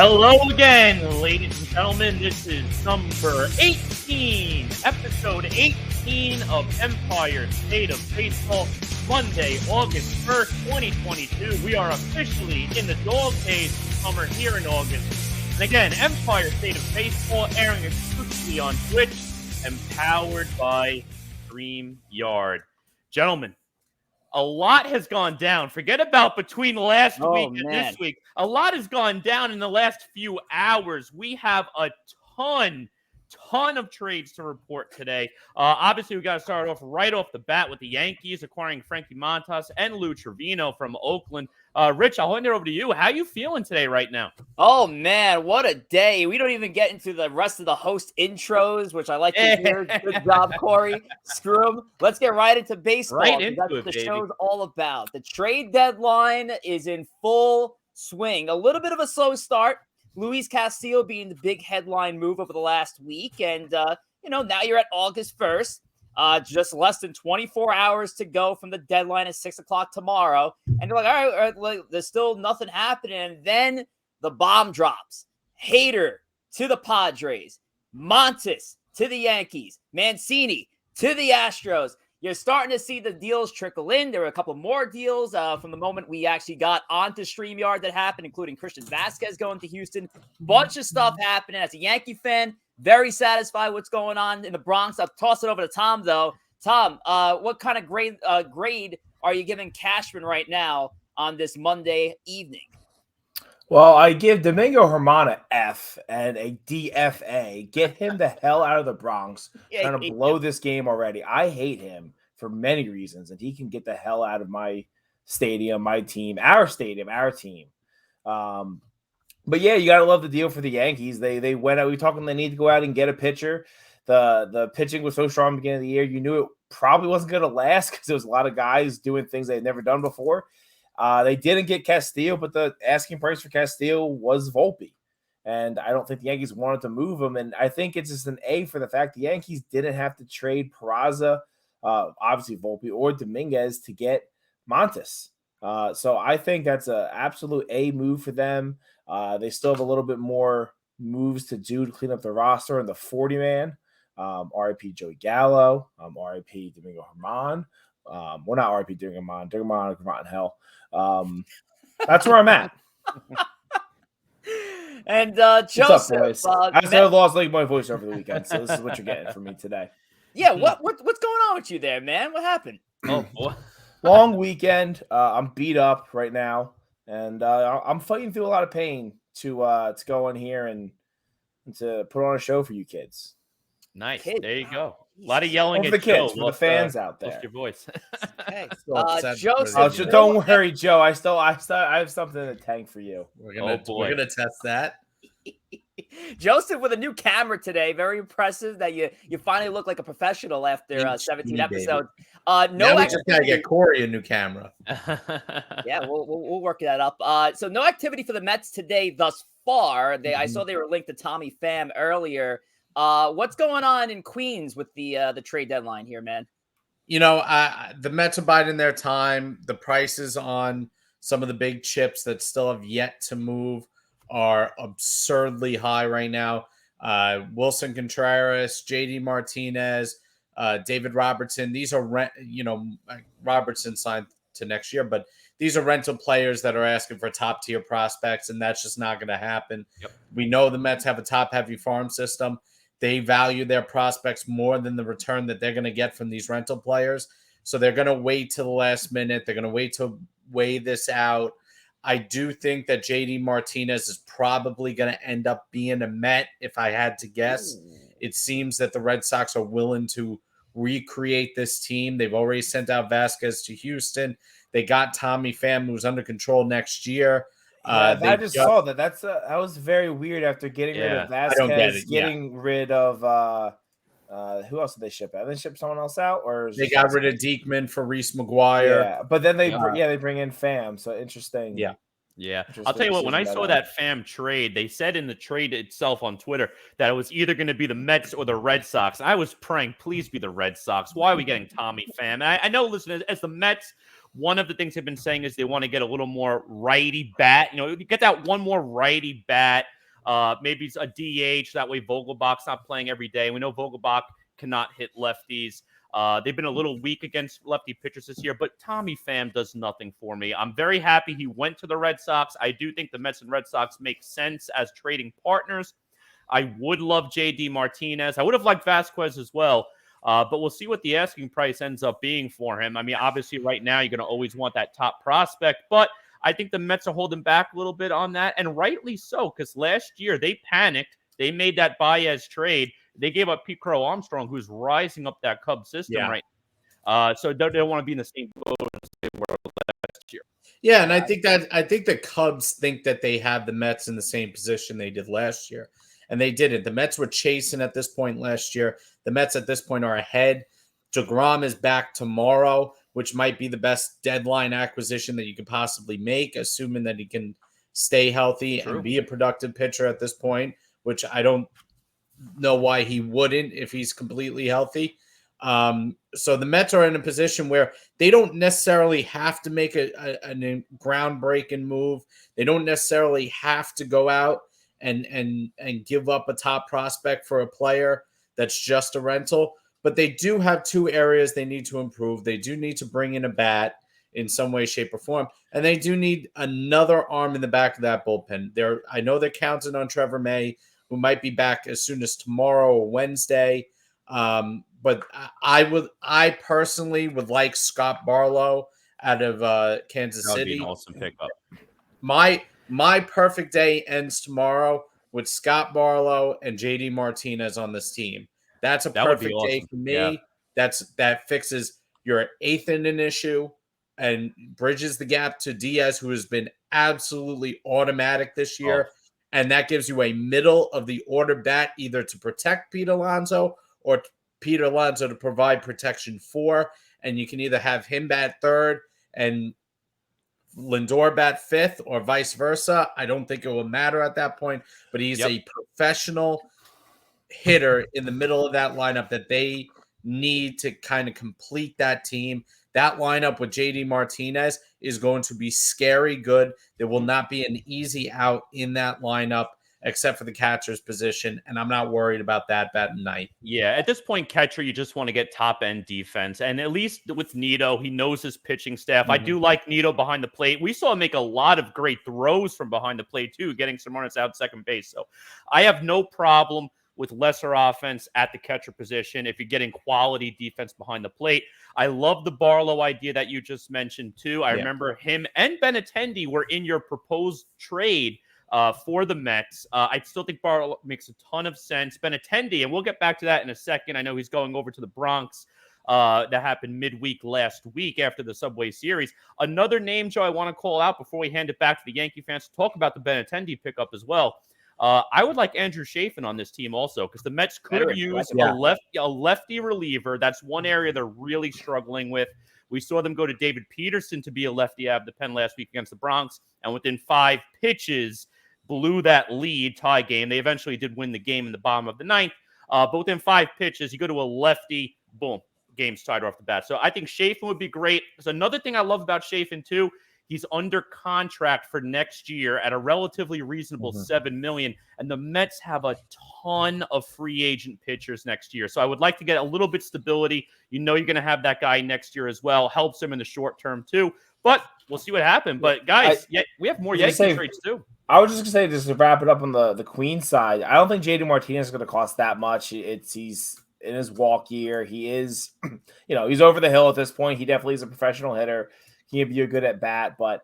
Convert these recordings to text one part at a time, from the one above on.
Hello again, ladies and gentlemen. This is number 18, episode 18 of Empire State of Baseball, Monday, August 1st, 2022. We are officially in the dog days of summer here in August. And again, Empire State of Baseball airing exclusively on Twitch and powered by StreamYard. Gentlemen, a lot has gone down. Forget about between last week and this week. A lot has gone down in the last few hours. We have a ton of trades to report today. Obviously, we got to start off right off the bat with the Yankees acquiring Frankie Montas and Lou Trevino from Oakland. Rich, I'll hand it over to you. How are you feeling today right now? Oh, man, what a day. We don't even get into the rest of the host intros, which I like to hear. Good job, Corey. Screw them. Let's get right into baseball. That's what the show's all about. The trade deadline is in full swing. A little bit of a slow start. Luis Castillo being the big headline move over the last week. And, now you're at August 1st. Just less than 24 hours to go from the deadline at 6 o'clock tomorrow. And you're like, all right, there's still nothing happening. And then the bomb drops. Hader to the Padres. Montas to the Yankees. Mancini to the Astros. You're starting to see the deals trickle in. There were a couple more deals from the moment we actually got onto StreamYard that happened, including Christian Vasquez going to Houston. Bunch of stuff happening. As a Yankee fan, very satisfied with what's going on in the Bronx. I'll toss it over to Tom, though. Tom, what kind of grade are you giving Cashman right now on this Monday evening? Well, I give Domingo Germán an F and a DFA. Get him the hell out of the Bronx. Trying to blow this game already. I hate him for many reasons, and he can get the hell out of my stadium, my team, our stadium, our team. But yeah, you gotta love the deal for the Yankees. They went out. We were talking. They need to go out and get a pitcher. The pitching was so strong at the beginning of the year. You knew it probably wasn't going to last because there was a lot of guys doing things they'd never done before. They didn't get Castillo, but the asking price for Castillo was Volpe. And I don't think the Yankees wanted to move him. And I think it's just an A for the fact the Yankees didn't have to trade Peraza, obviously Volpe, or Dominguez to get Montas. So I think that's an absolute A move for them. They still have a little bit more moves to do to clean up the roster and the 40-man. RIP Joey Gallo, RIP Domingo Germán. Well, not RIP Domingo Germán in hell. That's where I'm at. And Joseph, what's up, boys? I lost like my voice over the weekend, so this is what you're getting from me today. Yeah, what's going on with you there, man? What happened? Oh, boy. Long weekend. I'm beat up right now, and I'm fighting through a lot of pain to go in here and to put on a show for you kids. Nice. There you go. A lot of yelling for at the kids, Joe. for the fans out there. Your voice. Okay. Joseph, don't worry, Joe. I have something in the tank for you. We're gonna test that. Joseph with a new camera today. Very impressive that you finally look like a professional after 17 episodes. Now we just gotta get Corey a new camera. Yeah, we'll work that up. So no activity for the Mets today thus far. I saw they were linked to Tommy Pham earlier. What's going on in Queens with the trade deadline here, man? The Mets are biding their time. The prices on some of the big chips that still have yet to move are absurdly high right now. Wilson Contreras, JD Martinez, David Robertson. These are Robertson signed to next year, but these are rental players that are asking for top tier prospects, and that's just not going to happen. Yep. We know the Mets have a top heavy farm system. They value their prospects more than the return that they're going to get from these rental players. So they're going to wait till the last minute. They're going to wait to weigh this out. I do think that JD Martinez is probably going to end up being a Met, if I had to guess. It seems that the Red Sox are willing to recreate this team. They've already sent out Vasquez to Houston. They got Tommy Pham, who's under control next year. I just saw that. That was very weird after getting rid of Vasquez. I don't get it. Getting rid of who else did they ship out? Did they ship someone else out, or they got rid of Diekman for Reese McGuire? Yeah, but then they bring in Pham. So interesting. Yeah. I'll tell you what, when I saw that Pham trade, they said in the trade itself on Twitter that it was either going to be the Mets or the Red Sox. I was praying, please be the Red Sox. Why are we getting Tommy Pham? I know, listen, as the Mets, One of the things they've been saying is they want to get a little more righty bat. You get that one more righty bat. Maybe it's a DH. That way Vogelbach's not playing every day. We know Vogelbach cannot hit lefties. They've been a little weak against lefty pitchers this year, but Tommy Pham does nothing for me. I'm very happy he went to the Red Sox. I do think the Mets and Red Sox make sense as trading partners. I would love J.D. Martinez. I would have liked Vasquez as well. But we'll see what the asking price ends up being for him. I mean, obviously right now you're going to always want that top prospect, but I think the Mets are holding back a little bit on that, and rightly so, because last year they panicked. They made that Baez trade. They gave up Pete Crow Armstrong, who's rising up that Cubs system right now. So they don't want to be in the same boat as they were last year. Yeah, and I think the Cubs think that they have the Mets in the same position they did last year. And they didn't. The Mets were chasing at this point last year. The Mets at this point are ahead. DeGrom is back tomorrow, which might be the best deadline acquisition that you could possibly make, assuming that he can stay healthy and be a productive pitcher at this point, which I don't know why he wouldn't if he's completely healthy. So the Mets are in a position where they don't necessarily have to make a groundbreaking move. They don't necessarily have to go out and give up a top prospect for a player that's just a rental. But they do have two areas they need to improve. They do need to bring in a bat in some way, shape, or form. And they do need another arm in the back of that bullpen. I know they're counting on Trevor May, who might be back as soon as tomorrow or Wednesday. But I personally would like Scott Barlow out of Kansas City. That would be an awesome pickup. My perfect day ends tomorrow with Scott Barlow and JD Martinez on this team. That's a perfect day for me. Yeah. That fixes your eighth inning issue and bridges the gap to Diaz, who has been absolutely automatic this year. And that gives you a middle of the order bat, either to protect Pete Alonso or Pete Alonso to provide protection for. And you can either have him bat third and Lindor bat fifth or vice versa. I don't think it will matter at that point, but he's a professional hitter in the middle of that lineup that they need to kind of complete that team. That lineup with JD Martinez is going to be scary good. There will not be an easy out in that lineup except for the catcher's position, and I'm not worried about that batting night. Yeah, at this point, catcher, you just want to get top-end defense, and at least with Nito, he knows his pitching staff. I do like Nito behind the plate. We saw him make a lot of great throws from behind the plate, too, getting some runners out second base. So I have no problem with lesser offense at the catcher position if you're getting quality defense behind the plate. I love the Barlow idea that you just mentioned, too. I remember him and Benintendi were in your proposed trade for the Mets. I still think Barlow makes a ton of sense. Benintendi, and we'll get back to that in a second. I know he's going over to the Bronx. That happened midweek last week after the Subway Series. Another name, Joe, I want to call out before we hand it back to the Yankee fans to talk about the Benintendi pickup as well. I would like Andrew Chafin on this team also, because the Mets could use a lefty reliever. That's one area they're really struggling with. We saw them go to David Peterson to be a lefty out of the pen last week against the Bronx, and within 5 pitches, blew that lead tie game. They eventually did win the game in the bottom of the 9th, but within 5 pitches, you go to a lefty, boom, game's tied off the bat. So I think Chafin would be great. There's another thing I love about Chafin, too. He's under contract for next year at a relatively reasonable $7 million, and the Mets have a ton of free agent pitchers next year. So I would like to get a little bit stability. You know you're going to have that guy next year as well. Helps him in the short term too. But we'll see what happens. But guys, we have more Yankee trades too. I was just going to say, just to wrap it up on the Queen side, I don't think JD Martinez is going to cost that much. He's in his walk year. He is, he's over the hill at this point. He definitely is a professional hitter. He can be a good at bat, but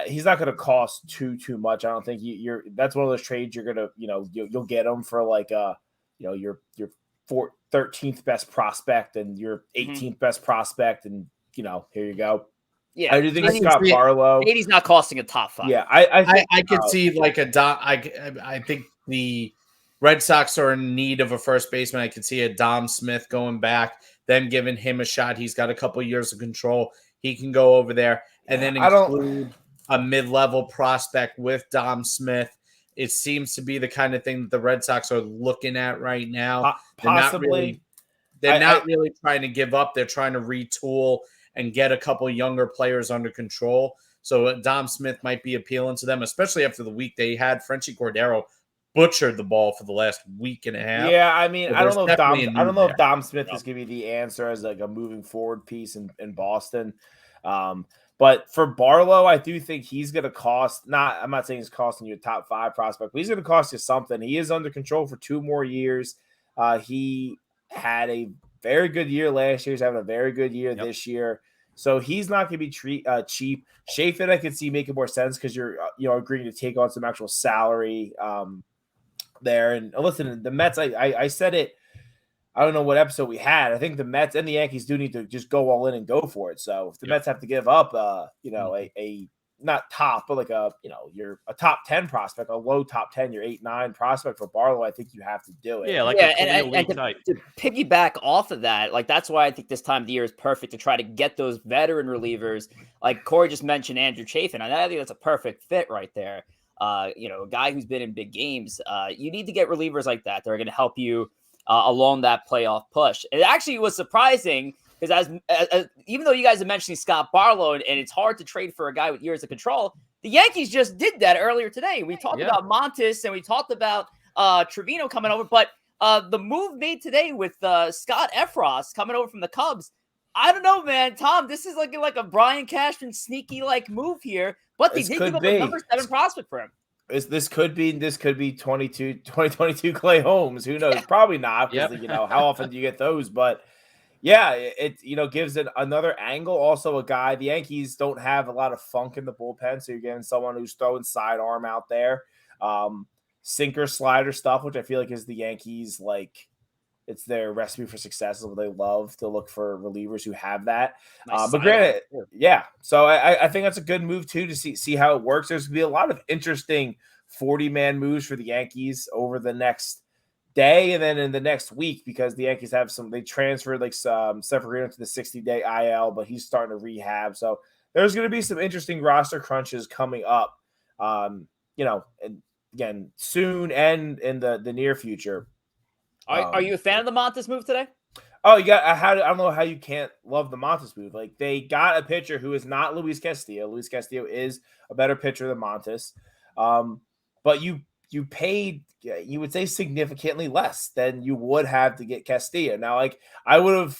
he's not going to cost too much. I don't think that's one of those trades you're going to, you'll get him for like your 13th best prospect and your 18th best prospect, and here you go. Yeah, I do think Scott Barlow. He's not costing a top 5. Yeah, I could see like a Dom. I think the Red Sox are in need of a first baseman. I could see a Dom Smith going back, them giving him a shot. He's got a couple years of control. He can go over there and then include a mid-level prospect with Dom Smith. It seems to be the kind of thing that the Red Sox are looking at right now. Possibly. They're not really trying to give up. They're trying to retool and get a couple younger players under control. So Dom Smith might be appealing to them, especially after the week they had. Frenchie Cordero butchered the ball for the last week and a half. Yeah, I mean, So I don't know if Dom Smith Yeah. is going to be the answer as like a moving forward piece in Boston. But for Barlow, I do think he's going to cost. I'm not saying he's costing you a top 5 prospect, but he's going to cost you something. He is under control for 2 more years. He had a very good year last year. He's having a very good year this year. So he's not going to be cheap. Chafin, I can see making more sense because you're agreeing to take on some actual salary there. And listen, the Mets, I said it, I don't know what episode we had. I think the Mets and the Yankees do need to just go all in and go for it. So if the Mets have to give up a not top, but like you're a top 10 prospect, a low top 10, you're 8-9 prospect for Barlow, I think you have to do it. Yeah, like and to piggyback off of that, like that's why I think this time of the year is perfect to try to get those veteran relievers. Like Corey just mentioned Andrew Chafin, and I think that's a perfect fit right there. A guy who's been in big games. You need to get relievers like that. They're going to help you along that playoff push. It actually was surprising because as even though you guys are mentioning Scott Barlow and it's hard to trade for a guy with years of control, the Yankees just did that earlier today. We talked about Montes and we talked about Trevino coming over, but the move made today with Scott Efros coming over from the Cubs, I don't know, man. Tom, this is like a Brian Cashman sneaky move here, but they did give up a number 7 prospect for him. This could be 2022 Clay Holmes. Who knows? Probably not because how often do you get those? But yeah, it gives it another angle. Also, a guy, the Yankees don't have a lot of funk in the bullpen, so you're getting someone who's throwing sidearm out there, sinker slider stuff, which I feel like is the Yankees it's their recipe for success. Is what they love to look for relievers who have that. But granted, so I think that's a good move too to see how it works. There's gonna be a lot of interesting 40-man moves for the Yankees over the next day and then in the next week because the Yankees have they transferred Severino to the 60-day IL, but he's starting to rehab. So there's going to be some interesting roster crunches coming up. And again soon and in the near future. Are you a fan of the Montes move today? Oh, I don't know how you can't love the Montes move. They got a pitcher who is not Luis Castillo. Luis Castillo is a better pitcher than Montes. But you paid, you would say significantly less than you would have to get Castillo. Now, I would have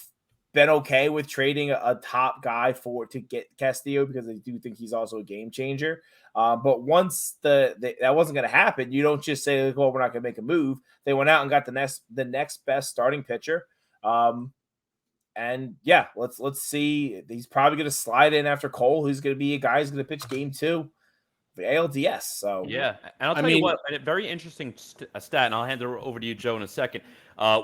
been okay with trading a top guy to get Castillo because I do think he's also a game changer. But once that wasn't going to happen, you don't just say, "Well, we're not going to make a move." They went out and got the next best starting pitcher. And yeah, let's see. He's probably going to slide in after Cole, who's going to be a guy who's going to pitch game 2 the ALDS. So yeah, and I'll tell you what, a very interesting stat, and I'll hand it over to you, Joe, in a second.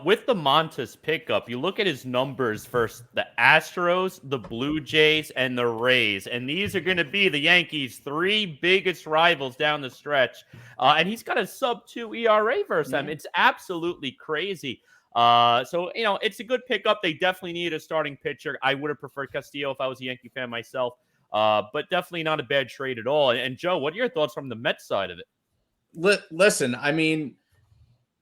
With the Montes pickup, you look at his numbers first: the Astros, the Blue Jays, and the Rays, and these are going to be the Yankees' 3 biggest rivals down the stretch. And he's got a sub-2 ERA versus them. It's absolutely crazy. So it's a good pickup. They definitely need a starting pitcher. I would have preferred Castillo if I was a Yankee fan myself. But definitely not a bad trade at all. And Joe, what are your thoughts from the Mets side of it? Listen, I mean,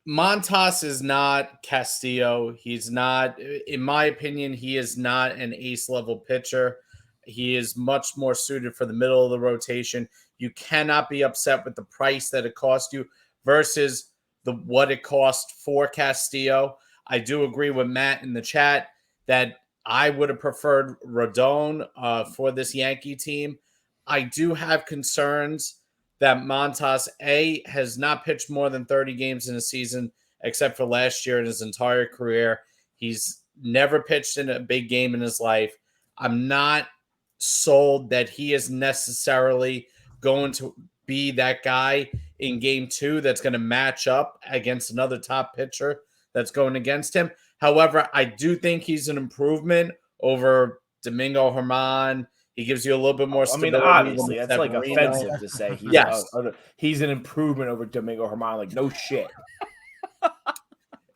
Montas is not Castillo. He's not, in my opinion, he is not an ace level pitcher. He is much more suited for the middle of the rotation. You cannot be upset with the price that it cost you versus what it cost for Castillo. I do agree with Matt in the chat that I would have preferred Rodon for this Yankee team. I do have concerns that Montas, has not pitched more than 30 games in a season, except for last year in his entire career. He's never pitched in a big game in his life. I'm not sold that he is necessarily going to be that guy in game 2 that's going to match up against another top pitcher that's going against him. However, I do think he's an improvement over Domingo Germán. He gives you a little bit more stability. I mean, obviously, that's offensive to say he's an improvement over Domingo Germán. No shit.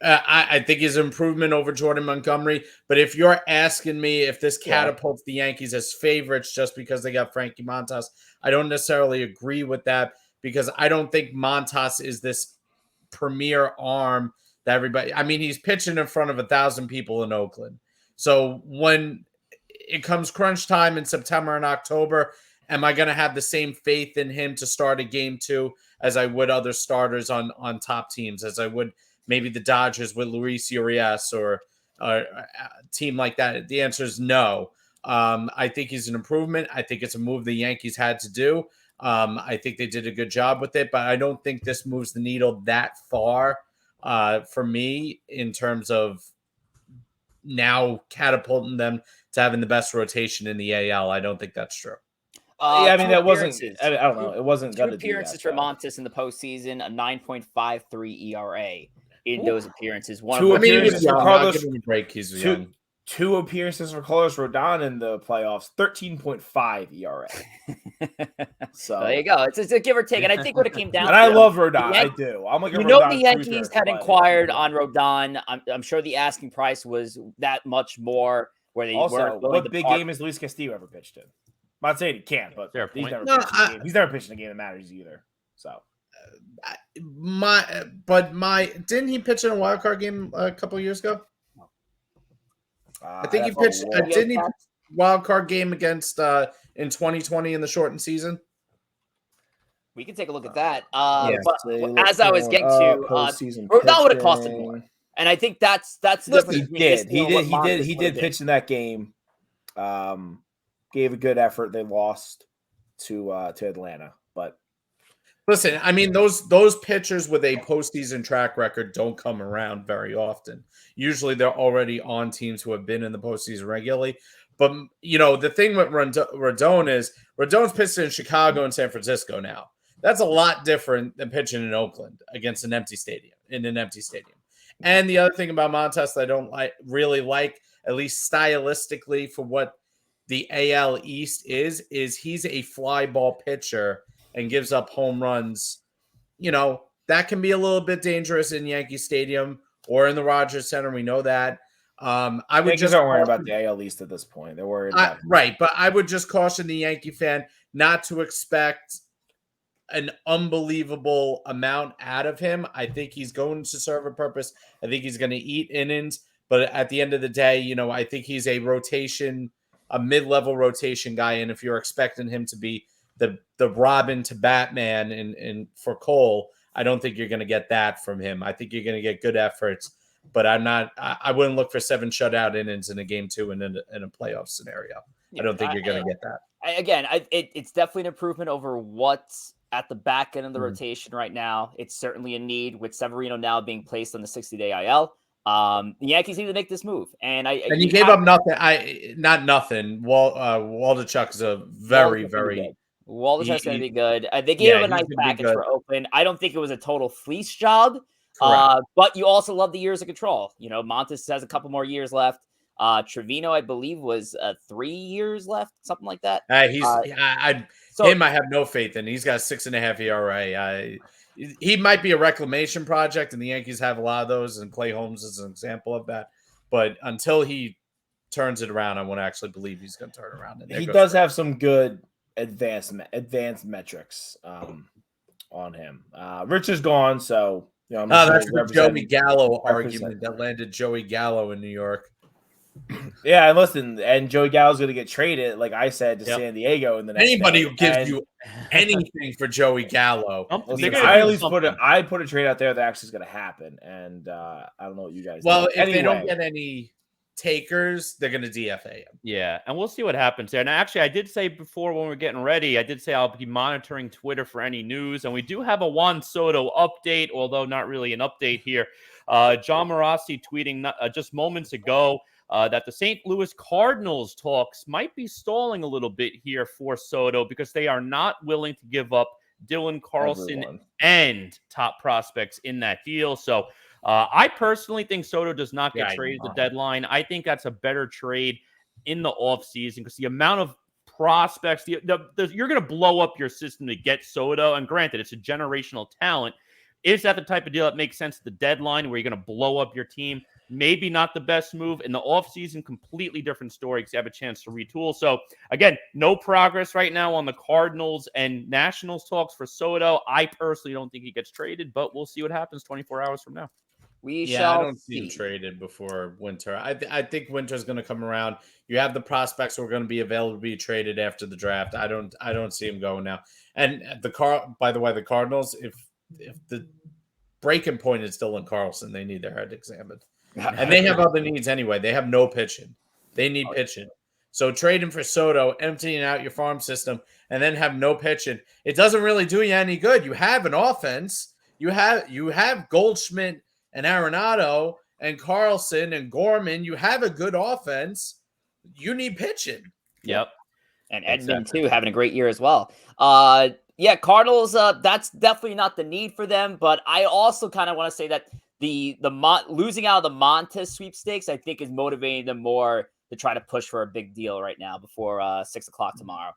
I think he's an improvement over Jordan Montgomery. But if you're asking me if this catapults the Yankees as favorites just because they got Frankie Montas, I don't necessarily agree with that because I don't think Montas is this premier arm everybody. I mean, he's pitching in front of 1,000 people in Oakland. So when it comes crunch time in September and October. Am I going to have the same faith in him to start a game 2 as I would other starters on top teams, as I would maybe the Dodgers with Luis Urias or a team like that? The answer is no. I think he's an improvement. I think it's a move the Yankees had to do. I think they did a good job with it, but I don't think this moves the needle that far for me in terms of now catapulting them to having the best rotation in the AL. I don't think that's true. Yeah, I mean, that wasn't, I don't know. It wasn't two appearances for Montes in the postseason, a 9.53 ERA in those appearances. Two appearances for Carlos. He's young. Two appearances for Carlos Rodon in the playoffs, 13.5 ERA. So there you go. It's a give or take, and I think what it came down. And I love Rodon. I do. I'm like, the Yankees had inquired on Rodon. I'm sure the asking price was that much more. Where they also, what big game has Luis Castillo ever pitched in? I'm not saying he can't, but he's never pitched in a game. He's never pitched in a game that matters either. So. Didn't he pitch in a wild card game a couple of years ago? I think he pitched. Didn't he pitch wild card game against in 2020 in the shortened season? We can take a look at that. But as I was getting to, Rodon would have costed more, and I think that's the difference. He did pitch in that game. Gave a good effort. They lost to Atlanta, but listen, I mean those pitchers with a postseason track record don't come around very often. Usually, they're already on teams who have been in the postseason regularly. But the thing with Rodon is Rodon's pitched in Chicago and San Francisco now. That's a lot different than pitching in Oakland against an empty stadium And the other thing about Montes that I don't really like, at least stylistically, for what the AL East is he's a fly ball pitcher and gives up home runs. That can be a little bit dangerous in Yankee Stadium or in the Rogers Center. We know that. I would just don't worry about the AL East at this point. They're worried about right, but I would just caution the Yankee fan not to expect an unbelievable amount out of him. I think he's going to serve a purpose. I think he's going to eat innings, but at the end of the day, I think he's a mid-level rotation guy. And if you're expecting him to be the Robin to Batman and for Cole, I don't think you're going to get that from him. I think you're going to get good efforts, but I wouldn't look for 7 shutout innings in a game 2 and in a playoff scenario. I don't think you're going to get that. It's definitely an improvement over what's at the back end of the rotation right now. It's certainly a need with Severino now being placed on the 60-day IL. The Yankees need to make this move, and you gave up nothing. Not nothing. Waldichuk is a very good. Waldichuk's going to be good. They gave him a nice package for Oakland. I don't think it was a total fleece job, but you also love the years of control. Montes has a couple more years left. Trevino, I believe, was 3 years left, something like that. I have no faith in. He's got 6.5 ERA. He might be a reclamation project, and the Yankees have a lot of those, and Clay Holmes is an example of that. But until he turns it around, I won't actually believe he's going to turn it around. He does have some good advanced metrics on him. Rich is gone, so that's the Joey Gallo argument that landed Joey Gallo in New York. Yeah, and listen, and Joey Gallo's going to get traded, like I said, to San Diego in the next Anybody who gives you anything for Joey Gallo. I put a trade out there that actually is going to happen, and I don't know what you guys. Well, if they don't get any takers, they're going to DFA him. Yeah, and we'll see what happens there. And actually, I did say before when we were getting ready, I did say I'll be monitoring Twitter for any news, and we do have a Juan Soto update, although not really an update here. John Morassi tweeting just moments ago that the St. Louis Cardinals talks might be stalling a little bit here for Soto because they are not willing to give up Dylan Carlson and top prospects in that deal. So I personally think Soto does not get traded at the deadline. I think that's a better trade in the offseason because the amount of prospects, you're going to blow up your system to get Soto. And granted, it's a generational talent. Is that the type of deal that makes sense at the deadline where you're going to blow up your team? Maybe not the best move. In the offseason, completely different story because you have a chance to retool. So, again, no progress right now on the Cardinals and Nationals talks for Soto. I personally don't think he gets traded, but we'll see what happens 24 hours from now. We Yeah, I shall don't see him see. traded before winter. I think winter's going to come around. You have the prospects who are going to be available to be traded after the draft. I don't see him going now. And by the way, the Cardinals, if the breaking point is Dylan Carlson, they need their head examined. And they have other needs anyway. They have no pitching. They need pitching. So trading for Soto, emptying out your farm system, and then have no pitching, it doesn't really do you any good. You have an offense. You have Goldschmidt and Arenado and Carlson and Gorman. You have a good offense. You need pitching. Yep. And Edmund too, having a great year as well. Yeah, Cardinals. That's definitely not the need for them. But I also kind of want to say that the losing out of the Montes sweepstakes, I think, is motivating them more to try to push for a big deal right now before 6 o'clock tomorrow.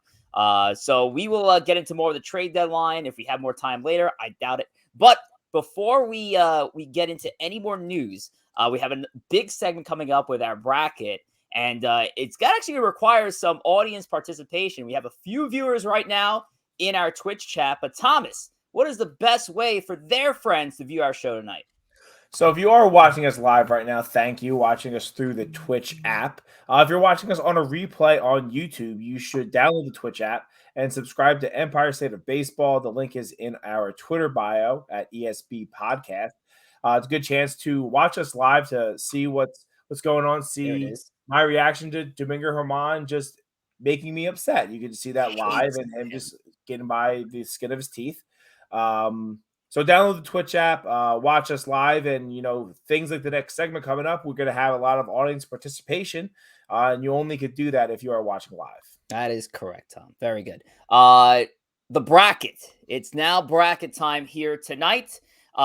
So we will get into more of the trade deadline if we have more time later. I doubt it. But before we get into any more news, we have a big segment coming up with our bracket. And it's actually requires some audience participation. We have a few viewers right now in our Twitch chat. But Thomas, what is the best way for their friends to view our show tonight? So if you are watching us live right now, thank you. Watching us through the Twitch app. If you're watching us on a replay on YouTube, you should download the Twitch app and subscribe to Empire State of Baseball. The link is in our Twitter bio at ESB Podcast. It's a good chance to watch us live to see what's going on. See my reaction to Domingo Germán just making me upset. You can see that live and him just getting by the skin of his teeth. So download the Twitch app, watch us live, and, things like the next segment coming up, we're going to have a lot of audience participation, and you only could do that if you are watching live. That is correct, Tom. Very good. The bracket. It's now bracket time here tonight. We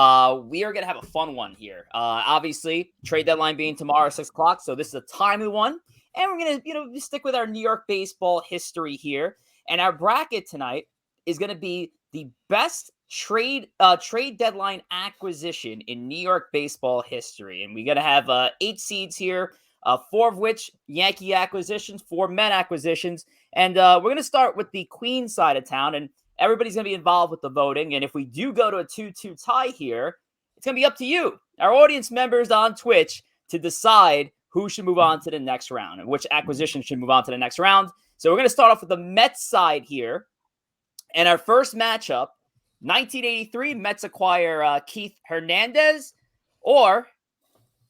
are going to have a fun one here. Obviously, trade deadline being tomorrow, 6 o'clock, so this is a timely one. And we're going to, stick with our New York baseball history here. And our bracket tonight is going to be the best trade deadline acquisition in New York baseball history. And we're going to have 8 seeds here, 4 of which Yankee acquisitions, 4 Met acquisitions. And we're going to start with the Queens side of town. And everybody's going to be involved with the voting. And if we do go to a 2-2 tie here, it's going to be up to you, our audience members on Twitch, to decide who should move on to the next round and which acquisition should move on to the next round. So we're going to start off with the Mets side here. And our first matchup, 1983, Mets acquire Keith Hernandez, or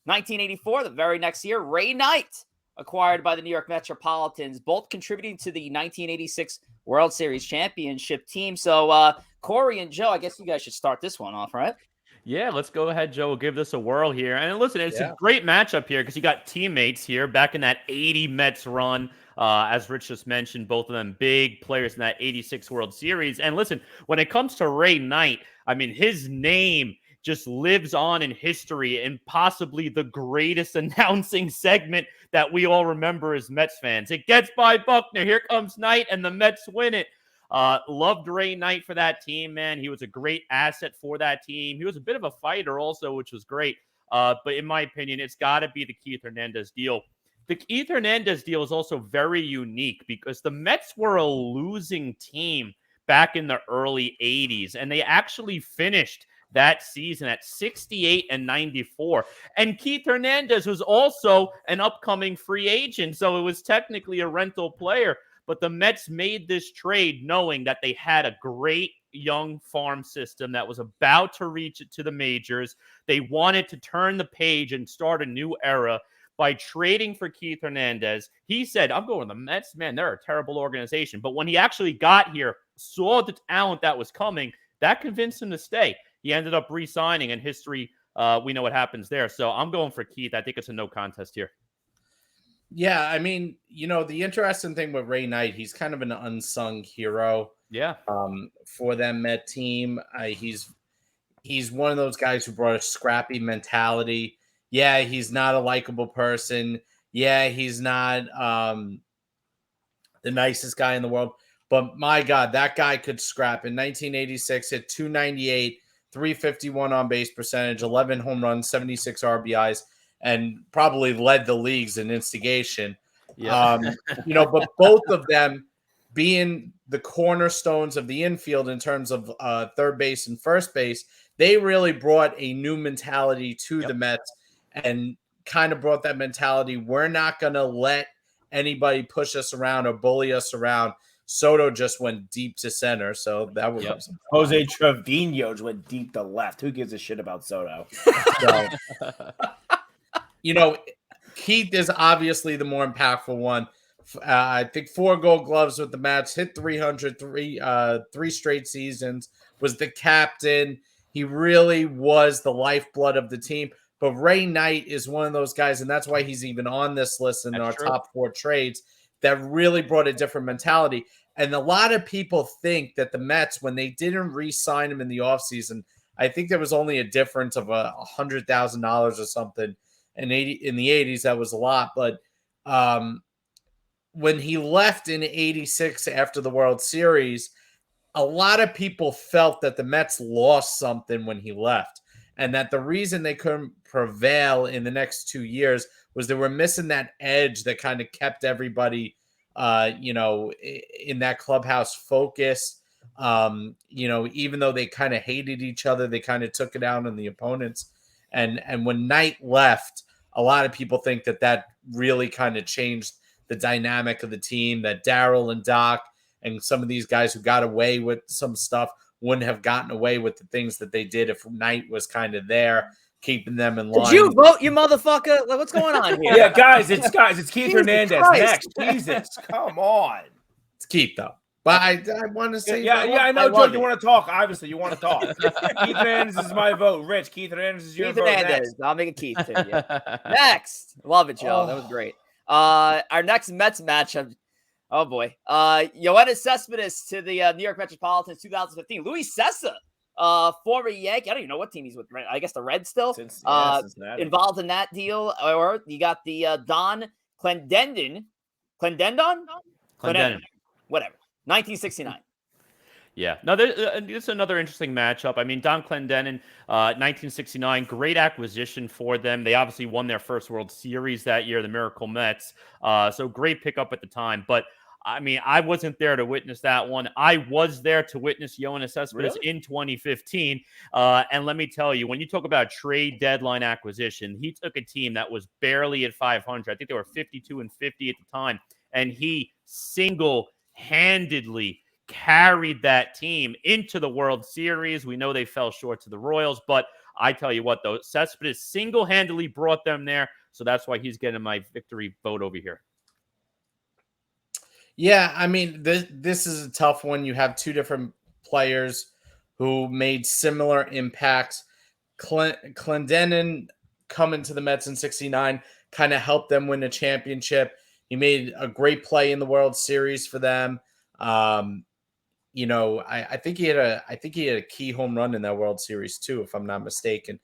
1984, the very next year, Ray Knight, acquired by the New York Metropolitans, both contributing to the 1986 World Series championship team. So, Corey and Joe, I guess you guys should start this one off, right? Yeah, let's go ahead, Joe. We'll give this a whirl here. And listen, it's a great matchup here because you got teammates here back in that 80 Mets run. As Rich just mentioned, both of them big players in that 86 World Series. And listen, when it comes to Ray Knight, I mean, his name just lives on in history and possibly the greatest announcing segment that we all remember as Mets fans. It gets by Buckner. Here comes Knight, and the Mets win it. Loved Ray Knight for that team, man. He was a great asset for that team. He was a bit of a fighter also, which was great. But in my opinion, it's got to be the Keith Hernandez deal. The Keith Hernandez deal is also very unique because the Mets were a losing team back in the early 80s, and they actually finished that season at 68-94. And Keith Hernandez was also an upcoming free agent, so it was technically a rental player. But the Mets made this trade knowing that they had a great young farm system that was about to reach it to the majors. They wanted to turn the page and start a new era by trading for Keith Hernandez. He said, I'm going to the Mets. Man, they're a terrible organization. But when he actually got here, saw the talent that was coming, that convinced him to stay. He ended up re-signing, and history, we know what happens there. So I'm going for Keith. I think it's a no contest here. Yeah, I mean, the interesting thing with Ray Knight, he's kind of an unsung hero. Yeah. For them Met team, he's one of those guys who brought a scrappy mentality. Yeah, he's not a likable person. Yeah, he's not the nicest guy in the world. But my God, that guy could scrap. In 1986, hit 298, 351 on base percentage, 11 home runs, 76 RBIs. And probably led the leagues in instigation. Yeah. But both of them being the cornerstones of the infield in terms of third base and first base, They really brought a new mentality to the Mets and kind of brought that mentality. We're not going to let anybody push us around or bully us around. Soto just went deep to center, so that was Jose Trevino went deep to left. Who gives a shit about Soto? So, Keith is obviously the more impactful one. I think 4 Gold Gloves with the Mets, hit 300 three straight seasons, was the captain. He really was the lifeblood of the team. But Ray Knight is one of those guys, and that's why he's even on this list in our top 4 trades, that really brought a different mentality. And a lot of people think that the Mets, when they didn't re-sign him in the offseason, I think there was only a difference of $100,000 or something. In the 80s, that was a lot. But when he left in 86 after the World Series, a lot of people felt that the Mets lost something when he left. And that the reason they couldn't prevail in the next 2 years was they were missing that edge that kind of kept everybody, in that clubhouse focused. Even though they kind of hated each other, they kind of took it out on the opponents. And when Knight left, a lot of people think that really kind of changed the dynamic of the team, that Darryl and Doc and some of these guys who got away with some stuff wouldn't have gotten away with the things that they did if Knight was kind of there, keeping them in line. Did you vote, you motherfucker? Like, what's going on here? Yeah, guys, it's Keith Hernandez next. Jesus, come on. It's Keith, though. But I want to say, I know, Joe. You want to talk? Obviously, you want to talk. Keith Hernandez is my vote. Rich, Keith Hernandez is your vote. Next. I'll make it Keith too. Yeah. Next, love it, Joe. That was great. Our next Mets matchup. Oh boy, Yoenis Cespedes to the New York Metropolitans 2015. Luis Cessa, former Yankee. I don't even know what team he's with. I guess the Reds still. Involved in that deal. Or you got the Don Clendendon. Clendendon. Whatever. 1969. Yeah. No, this is another interesting matchup. I mean, Don Clendenin, 1969, great acquisition for them. They obviously won their first World Series that year, the Miracle Mets. So great pickup at the time. But, I mean, I wasn't there to witness that one. I was there to witness Yoenis Cespedes in 2015. And let me tell you, when you talk about trade deadline acquisition, he took a team that was barely at 500. I think they were 52-50 at the time. And he single-handedly carried that team into the World Series. We know they fell short to the Royals, but I tell you what, though, Cespedes single-handedly brought them there, so that's why he's getting my victory vote over here. Yeah, I mean, this is a tough one. You have 2 different players who made similar impacts. Clendenin coming to the Mets in 69 kind of helped them win a championship. He made a great play in the World Series for them. I think he had a key home run in that World Series too, if I'm not mistaken.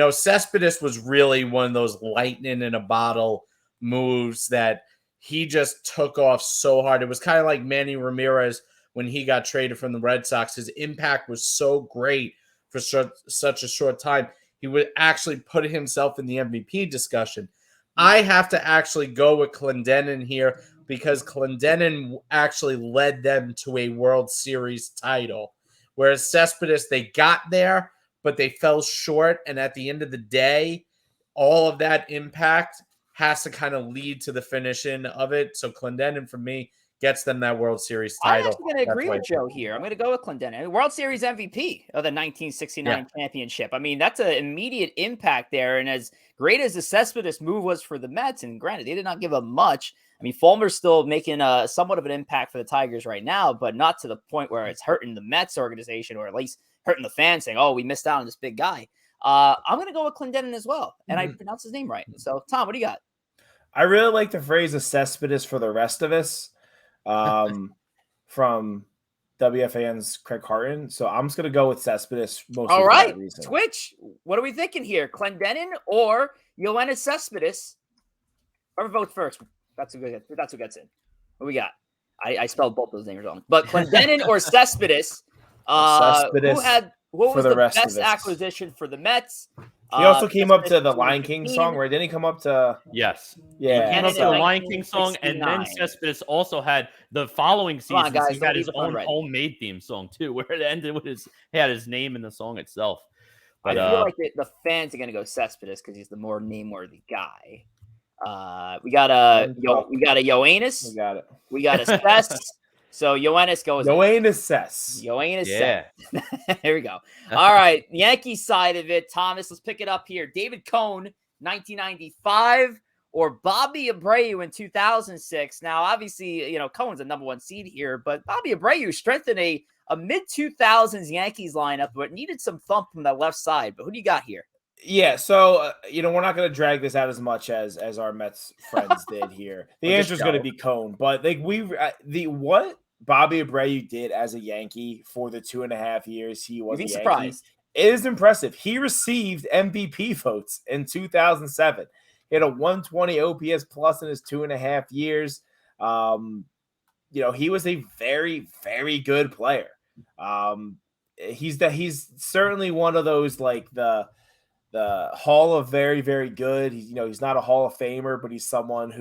Cespedes was really one of those lightning in a bottle moves that he just took off so hard. It was kind of like Manny Ramirez when he got traded from the Red Sox. His impact was so great for such a short time. He would actually put himself in the MVP discussion. I have to actually go with Clendenin here because Clendenin actually led them to a World Series title. Whereas Cespedes, they got there, but they fell short. And at the end of the day, all of that impact has to kind of lead to the finishing of it. So Clendenin, for me, gets them that World Series title. I'm actually going to agree with Joe here. I'm going to go with Clendenin. World Series MVP of the 1969 championship. I mean, that's an immediate impact there. And as great as the Cespedes move was for the Mets, and granted, they did not give up much. I mean, Fulmer's still making somewhat of an impact for the Tigers right now, but not to the point where it's hurting the Mets organization or at least hurting the fans saying, oh, we missed out on this big guy. I'm going to go with Clendenin as well. And I pronounced his name right. So, Tom, what do you got? I really like the phrase of Cespedes for the rest of us from WFAN's Craig Carton. So I'm just going to go with Cespedes. All right. Twitch, what are we thinking here? Clendenin or Yoenis Cespedes? Whoever votes first. That's who gets in. What we got? I spelled both those names wrong. But Clendenin or Cespedes? What was the best acquisition for the Mets? He also came up to the Lion King song, right? Didn't he come up to? Yes. Yeah. He came up to the Lion King song, and then Cespedes also had the following season. He had his own homemade theme song too, where it ended with he had his name in the song itself. But I feel like the fans are gonna go Cespedes because he's the more name-worthy guy. We got a Ioannis. We got it. We got a Cess. So Ioannis goes. Ioannis Cess. Ioannis Cess. Here we go. All right, Yankee side of it, Thomas. Let's pick it up here. David Cone, 1995, or Bobby Abreu in 2006. Now, obviously, Cone's a number 1 seed here, but Bobby Abreu strengthened a mid-2000s Yankees lineup, but needed some thump from that left side. But who do you got here? Yeah, so we're not going to drag this out as much as our Mets friends did here. The answer is going to be Cone, but what Bobby Abreu did as a Yankee for the 2.5 years he was a Yankee surprised. is impressive. He received MVP votes in 2007. He had a 120 OPS plus in his 2.5 years. He was a very, very good player. He's certainly one of those like the Hall of very, very good. He's not a Hall of Famer, but he's someone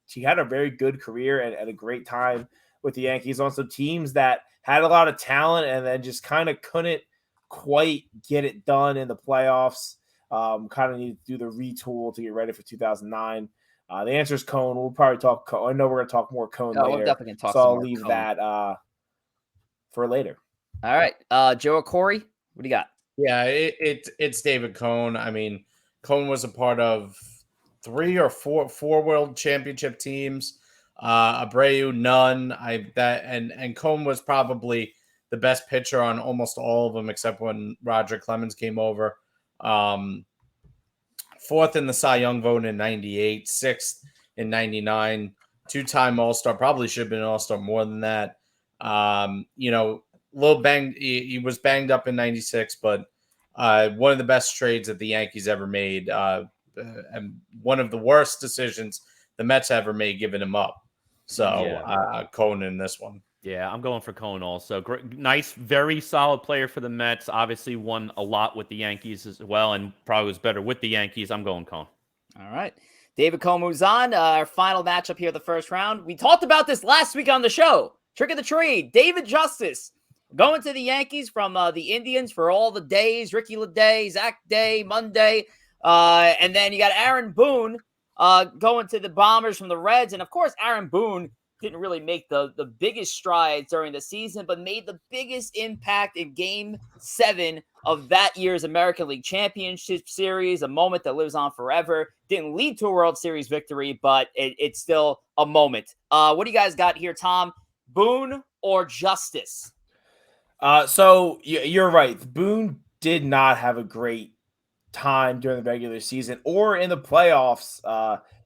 he had a very good career and a great time with the Yankees on some teams that had a lot of talent and then just kind of couldn't quite get it done in the playoffs. Kind of need to do the retool to get ready for 2009. The answer is Cone. We'll probably talk Cone. I know we're going to talk more Cone later. We're definitely going to talk so I'll leave Cone. That for later. All right. Joe or Corey, what do you got? Yeah, it's David Cone. I mean, Cone was a part of 3 or 4 World Championship teams. Abreu, none. And Cone was probably the best pitcher on almost all of them, except when Roger Clemens came over. 4th in the Cy Young vote in 98, 6th in 99, 2-time All-Star, probably should have been an All-Star more than that. Little banged. He was banged up in 96, but one of the best trades that the Yankees ever made, and one of the worst decisions the Mets ever made, giving him up. So Cone in this one. Yeah, I'm going for Cone also. Great, nice, very solid player for the Mets. Obviously won a lot with the Yankees as well, and probably was better with the Yankees. I'm going Cone. All right. David Cone moves on. Our final matchup here, the first round. We talked about this last week on the show. Trick of the trade. David Justice going to the Yankees from the Indians for all the days. Ricky LeDay, Zach Day, Monday. And then you got Aaron Boone going to the Bombers from the Reds. And, of course, Aaron Boone didn't really make the biggest strides during the season, but made the biggest impact in Game 7 of that year's American League Championship Series, a moment that lives on forever. Didn't lead to a World Series victory, but it's still a moment. What do you guys got here, Tom? Boone or Justice? So you're right. Boone did not have a great time during the regular season or in the playoffs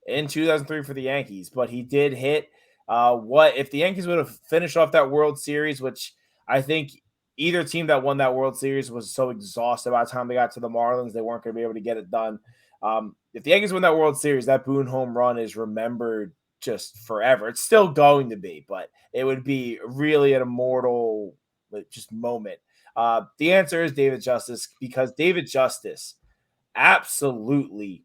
in 2003 for the Yankees, but he did hit what if the Yankees would have finished off that World Series, which I think either team that won that World Series was so exhausted by the time they got to the Marlins, they weren't going to be able to get it done. If the Yankees win that World Series, that Boone home run is remembered just forever. It's still going to be, but it would be really an immortal just moment. The answer is David Justice, because David Justice absolutely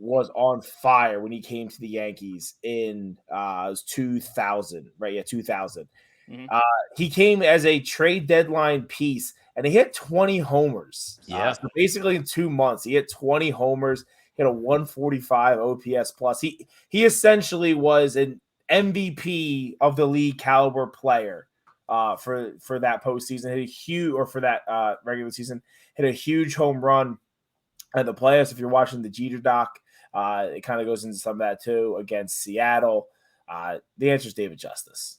was on fire when he came to the Yankees in 2000, right? Yeah, 2000. Mm-hmm. He came as a trade deadline piece, and he hit 20 homers. Yeah. So basically in 2 months, he hit 20 homers, hit a 145 OPS plus. He essentially was an MVP of the league caliber player for that postseason. Hit a huge, or for that regular season, hit a huge home run at the playoffs. If you're watching the Jeter doc, it kind of goes into some of that too against Seattle. The answer is David Justice.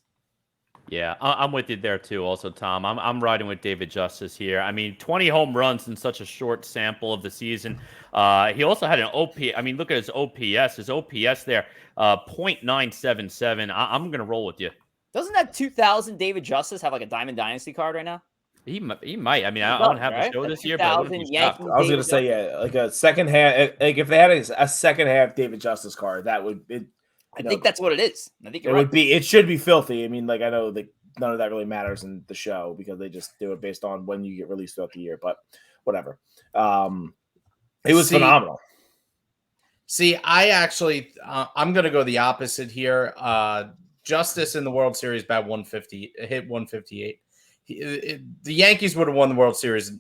Yeah, I'm with you there too. Also, Tom, I'm riding with David Justice here. I mean, 20 home runs in such a short sample of the season. He also had an OPS. I mean, look at his OPS. His OPS there, .977. I'm going to roll with you. Doesn't that 2000 David Justice have like a Diamond Dynasty card right now? He might. I mean, I don't have the show this year, but I was going to say, yeah, like a second half. Like if they had a second half David Justice card, that would. I think that's what it is. I think it would be. It should be filthy. I mean, like I know that none of that really matters in the show because they just do it based on when you get released throughout the year. But whatever. It was phenomenal. See, I actually, I'm going to go the opposite here. Justice in the World Series bat 150, hit 158. the Yankees would have won the World Series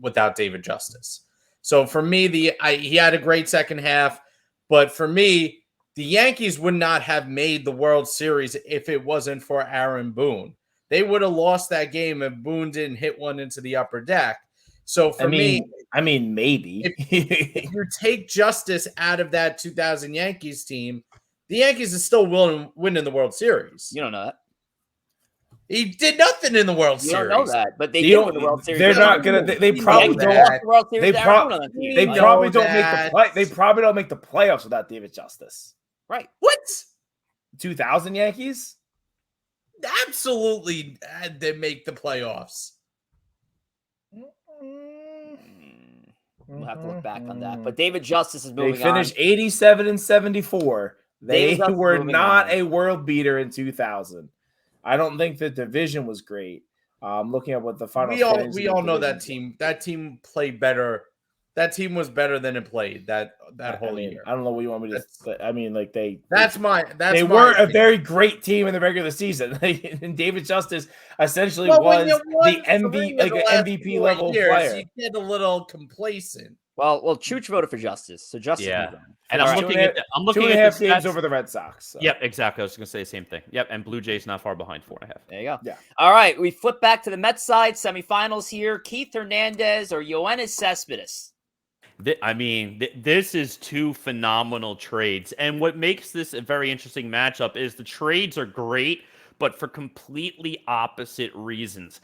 without David Justice. So for me, he had a great second half, but for me, the Yankees would not have made the World Series if it wasn't for Aaron Boone. They would have lost that game if Boone didn't hit one into the upper deck. So for me, maybe if you take Justice out of that 2000 Yankees team, the Yankees is still winning the World Series. You don't know that. He did nothing in the World Series. You don't know that, but they did win the World Series. They're not gonna. They probably don't. The World Series they probably don't make the play. They probably don't make the playoffs without David Justice. Right? What? 2000 Yankees? Absolutely, they make the playoffs. We'll have to look back on that. But David Justice is moving on. They finished 87 and 74. They were not a world beater in 2000. I don't think the division was great. Looking at what the final. We all know that team. That team played better. That team was better than it played that whole year. I don't know what you want me to. They weren't a very great team in the regular season. And David Justice essentially was the MVP level player. You get a little complacent. Well, Chooch voted for Justice, so Justice. Yeah, and I'm looking at 2.5 games over the Red Sox. So. Yep, exactly. I was going to say the same thing. Yep, and Blue Jays not far behind, 4.5. There you go. Yeah. All right, we flip back to the Mets side semifinals here. Keith Hernandez or Yoenis Cespedes. This is two phenomenal trades, and what makes this a very interesting matchup is the trades are great, but for completely opposite reasons.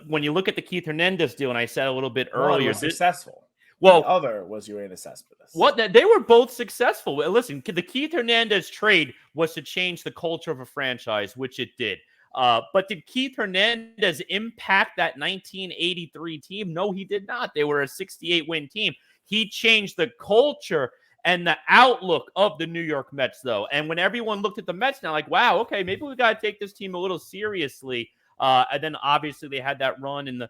When you look at the Keith Hernandez deal, and I said a little bit earlier, successful. Well, the other was Yoenis Cespedes. They were both successful. Listen, the Keith Hernandez trade was to change the culture of a franchise, which it did. But did Keith Hernandez impact that 1983 team? No, he did not. They were a 68-win team. He changed the culture and the outlook of the New York Mets, though. And when everyone looked at the Mets now, like, wow, okay, maybe we got to take this team a little seriously. And then obviously they had that run in the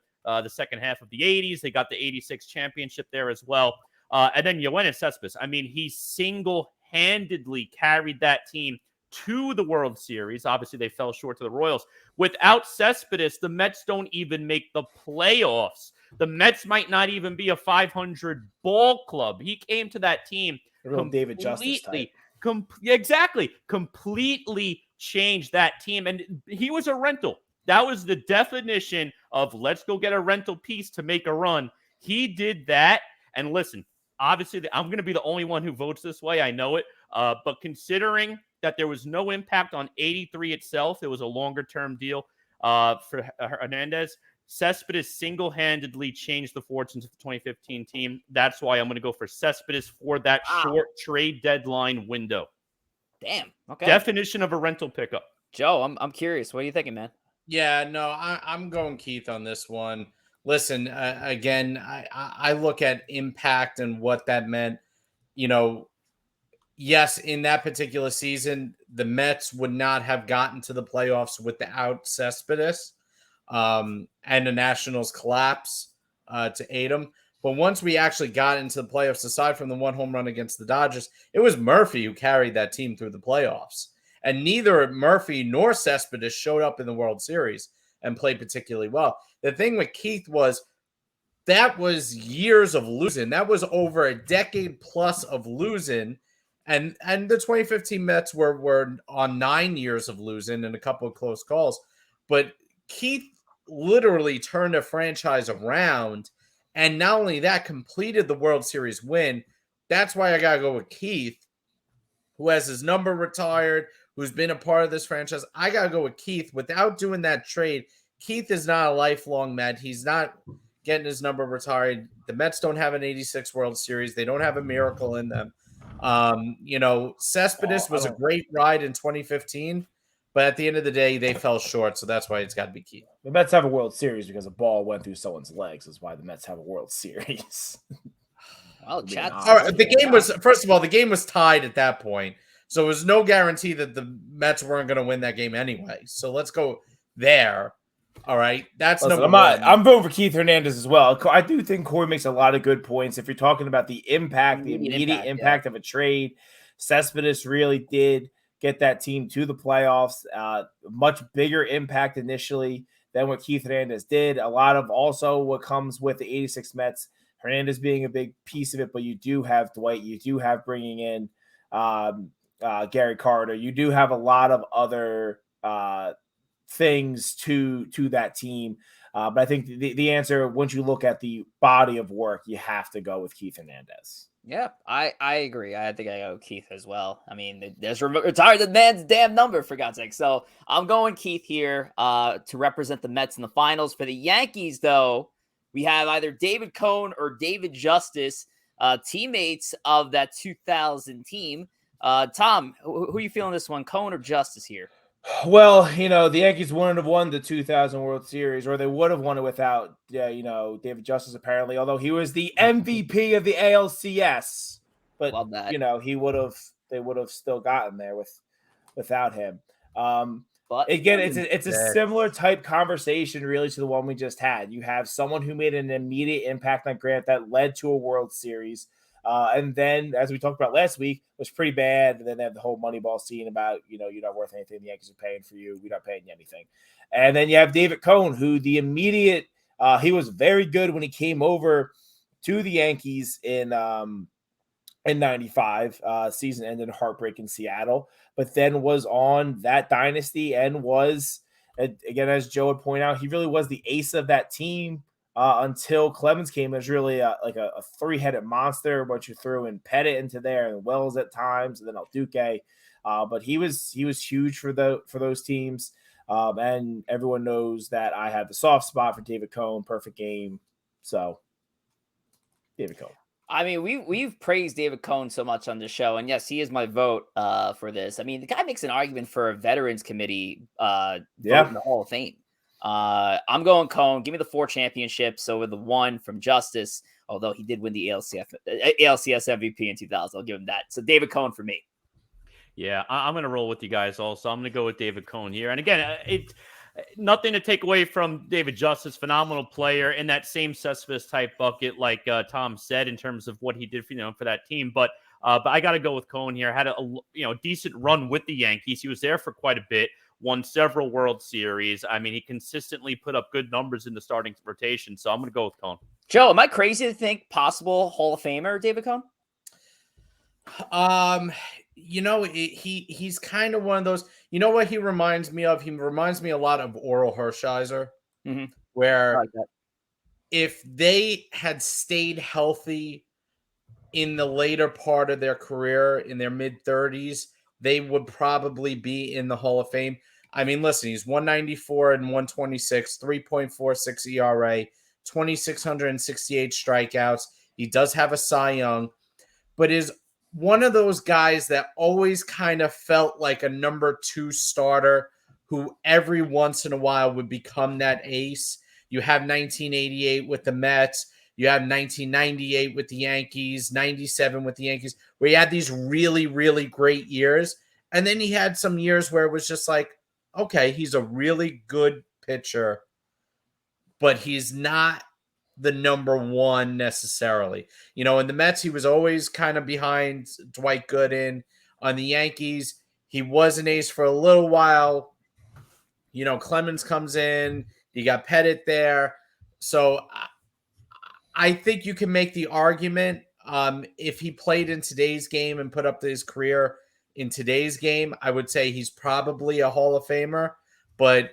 second half of the 80s. They got the 86 championship there as well. And then Yoenis Cespedes, he single-handedly carried that team to the World Series. Obviously, they fell short to the Royals. Without Cespedes, the Mets don't even make the playoffs. The Mets might not even be a 500 ball club. He came to that team David Justice type. Completely changed that team. And he was a rental. That was the definition of let's go get a rental piece to make a run. He did that. And listen, obviously, I'm going to be the only one who votes this way. I know it. But considering that there was no impact on 83 itself, it was a longer-term deal for Hernandez. Cespedes single-handedly changed the fortunes of the 2015 team. That's why I'm going to go for Cespedes for that short trade deadline window. Damn. Okay. Definition of a rental pickup. Joe, I'm curious. What are you thinking, man? Yeah, no, I'm going Keith on this one. Listen, again, I look at impact and what that meant. Yes, in that particular season, the Mets would not have gotten to the playoffs without Cespedes and the Nationals' collapse to aid them. But once we actually got into the playoffs, aside from the one home run against the Dodgers, it was Murphy who carried that team through the playoffs. And neither Murphy nor Cespedes showed up in the World Series and played particularly well. The thing with Keith was that was years of losing. That was over a decade plus of losing. And the 2015 Mets were on 9 years of losing and a couple of close calls. But Keith literally turned a franchise around. And not only that, completed the World Series win. That's why I got to go with Keith, who has his number retired, who's been a part of this franchise. I got to go with Keith. Without doing that trade, Keith is not a lifelong Met. He's not getting his number retired. The Mets don't have an 86 World Series. They don't have a miracle in them. Cespedes was a great ride in 2015, but at the end of the day, they fell short. So that's why it's got to be Keith. The Mets have a World Series because a ball went through someone's legs. That's why the Mets have a World Series. Well, chat. All right, the game was tied at that point. So it was no guarantee that the Mets weren't going to win that game anyway. So let's go there. All right. That's number one. I'm voting for Keith Hernandez as well. I do think Corey makes a lot of good points. If you're talking about the impact, the immediate impact of a trade, Cespedes really did get that team to the playoffs. Much bigger impact initially than what Keith Hernandez did. A lot of also what comes with the 86 Mets, Hernandez being a big piece of it, but you do have Dwight, you do have bringing in Gary Carter, you do have a lot of other things to that team. But I think the answer, once you look at the body of work, you have to go with Keith Hernandez. Yeah, I agree. I think I go Keith as well. I mean, there's retired the man's damn number, for God's sake. So I'm going Keith here to represent the Mets in the finals. For the Yankees, though, we have either David Cone or David Justice, teammates of that 2000 team. Tom, who are you feeling this one, Cone or Justice here? Well, the Yankees wouldn't have won the 2000 World Series, or they would have won it without, David Justice, apparently, although he was the MVP of the ALCS. But, Love that. they would have still gotten there without him. But again, it's a similar type conversation, really, to the one we just had. You have someone who made an immediate impact on Grant that led to a World Series. And then, as we talked about last week, was pretty bad. And then they have the whole Moneyball scene about, you're not worth anything. The Yankees are paying for you. We're not paying you anything. And then you have David Cone, who the immediate, he was very good when he came over to the Yankees in 95. Season ended heartbreak in Seattle, but then was on that dynasty and was, again, as Joe would point out, he really was the ace of that team. Until Clemens came, it was really like a three-headed monster. Once you threw in Pettit into there and Wells at times, and then Alduque, but he was huge for those teams. And everyone knows that I have the soft spot for David Cone. Perfect game, so David Cone. I mean, we've praised David Cone so much on the show, and yes, he is my vote for this. I mean, the guy makes an argument for a Veterans Committee vote in the Hall of Fame. I'm going Cone. Give me the 4 championships over the 1 from Justice, although he did win the ALCS MVP in 2000. I'll give him that. So David Cone for me. Yeah, I'm going to roll with you guys also. I'm going to go with David Cone here. And again, it's nothing to take away from David Justice, phenomenal player in that same Cespedes type bucket, like Tom said, in terms of what he did for that team. But I got to go with Cone here. Had a decent run with the Yankees. He was there for quite a bit. Won several World Series. I mean, he consistently put up good numbers in the starting rotation. So I'm going to go with Cone. Joe, am I crazy to think possible Hall of Famer David Cone? He's kind of one of those. You know what he reminds me of? He reminds me a lot of Oral Hershiser, where if they had stayed healthy in the later part of their career, in their mid-30s, they would probably be in the Hall of Fame. I mean, listen, he's 194 and 126, 3.46 ERA, 2,668 strikeouts. He does have a Cy Young, but is one of those guys that always kind of felt like a number 2 starter who every once in a while would become that ace. You have 1988 with the Mets. You have 1998 with the Yankees, 97 with the Yankees, where he had these really, really great years. And then he had some years where it was just like, okay, he's a really good pitcher, but he's not the number 1 necessarily. In the Mets, he was always kind of behind Dwight Gooden. On the Yankees, he was an ace for a little while. Clemens comes in. You got Pettit there. So I think you can make the argument if he played in today's game and put up his career in today's game, I would say he's probably a Hall of Famer, but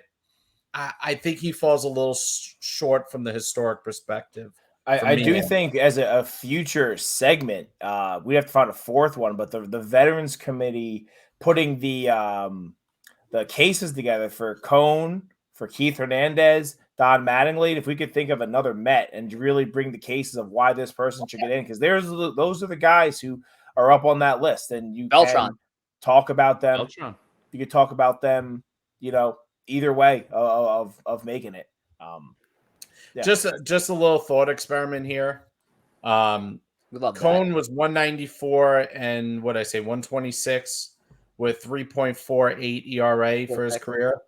I think he falls a little short from the historic perspective. I do think as a future segment, we have to find a 4th one, but the Veterans Committee putting the cases together for Cone, for Keith Hernandez, Don Mattingly, if we could think of another Met and really bring the cases of why this person should get in, because those are the guys who are up on that list, and you can talk about them. Beltran. You could talk about them, either way of making it. Just a little thought experiment here. Cone was 194 and 126 with 3.48 ERA for his career.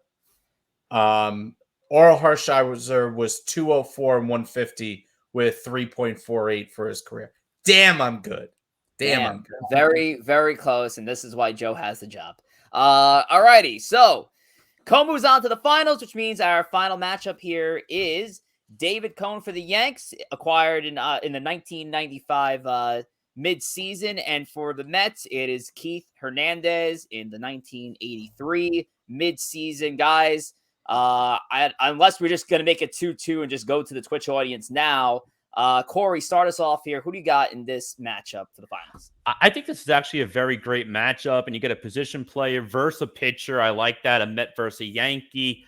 Oral Hershiser was 204 and 150 with 3.48 for his career. Damn, I'm good. I'm good. Very, very close, and this is why Joe has the job. All righty, so Cone moves on to the finals, which means our final matchup here is David Cone for the Yanks, acquired in the 1995 mid-season, and for the Mets, it is Keith Hernandez in the 1983 mid-season. Guys, unless we're just going to make it 2-2 and just go to the Twitch audience now, Corey, start us off here. Who do you got in this matchup for the finals? I think this is actually a very great matchup, and you get a position player versus a pitcher. I like that. A Met versus a Yankee.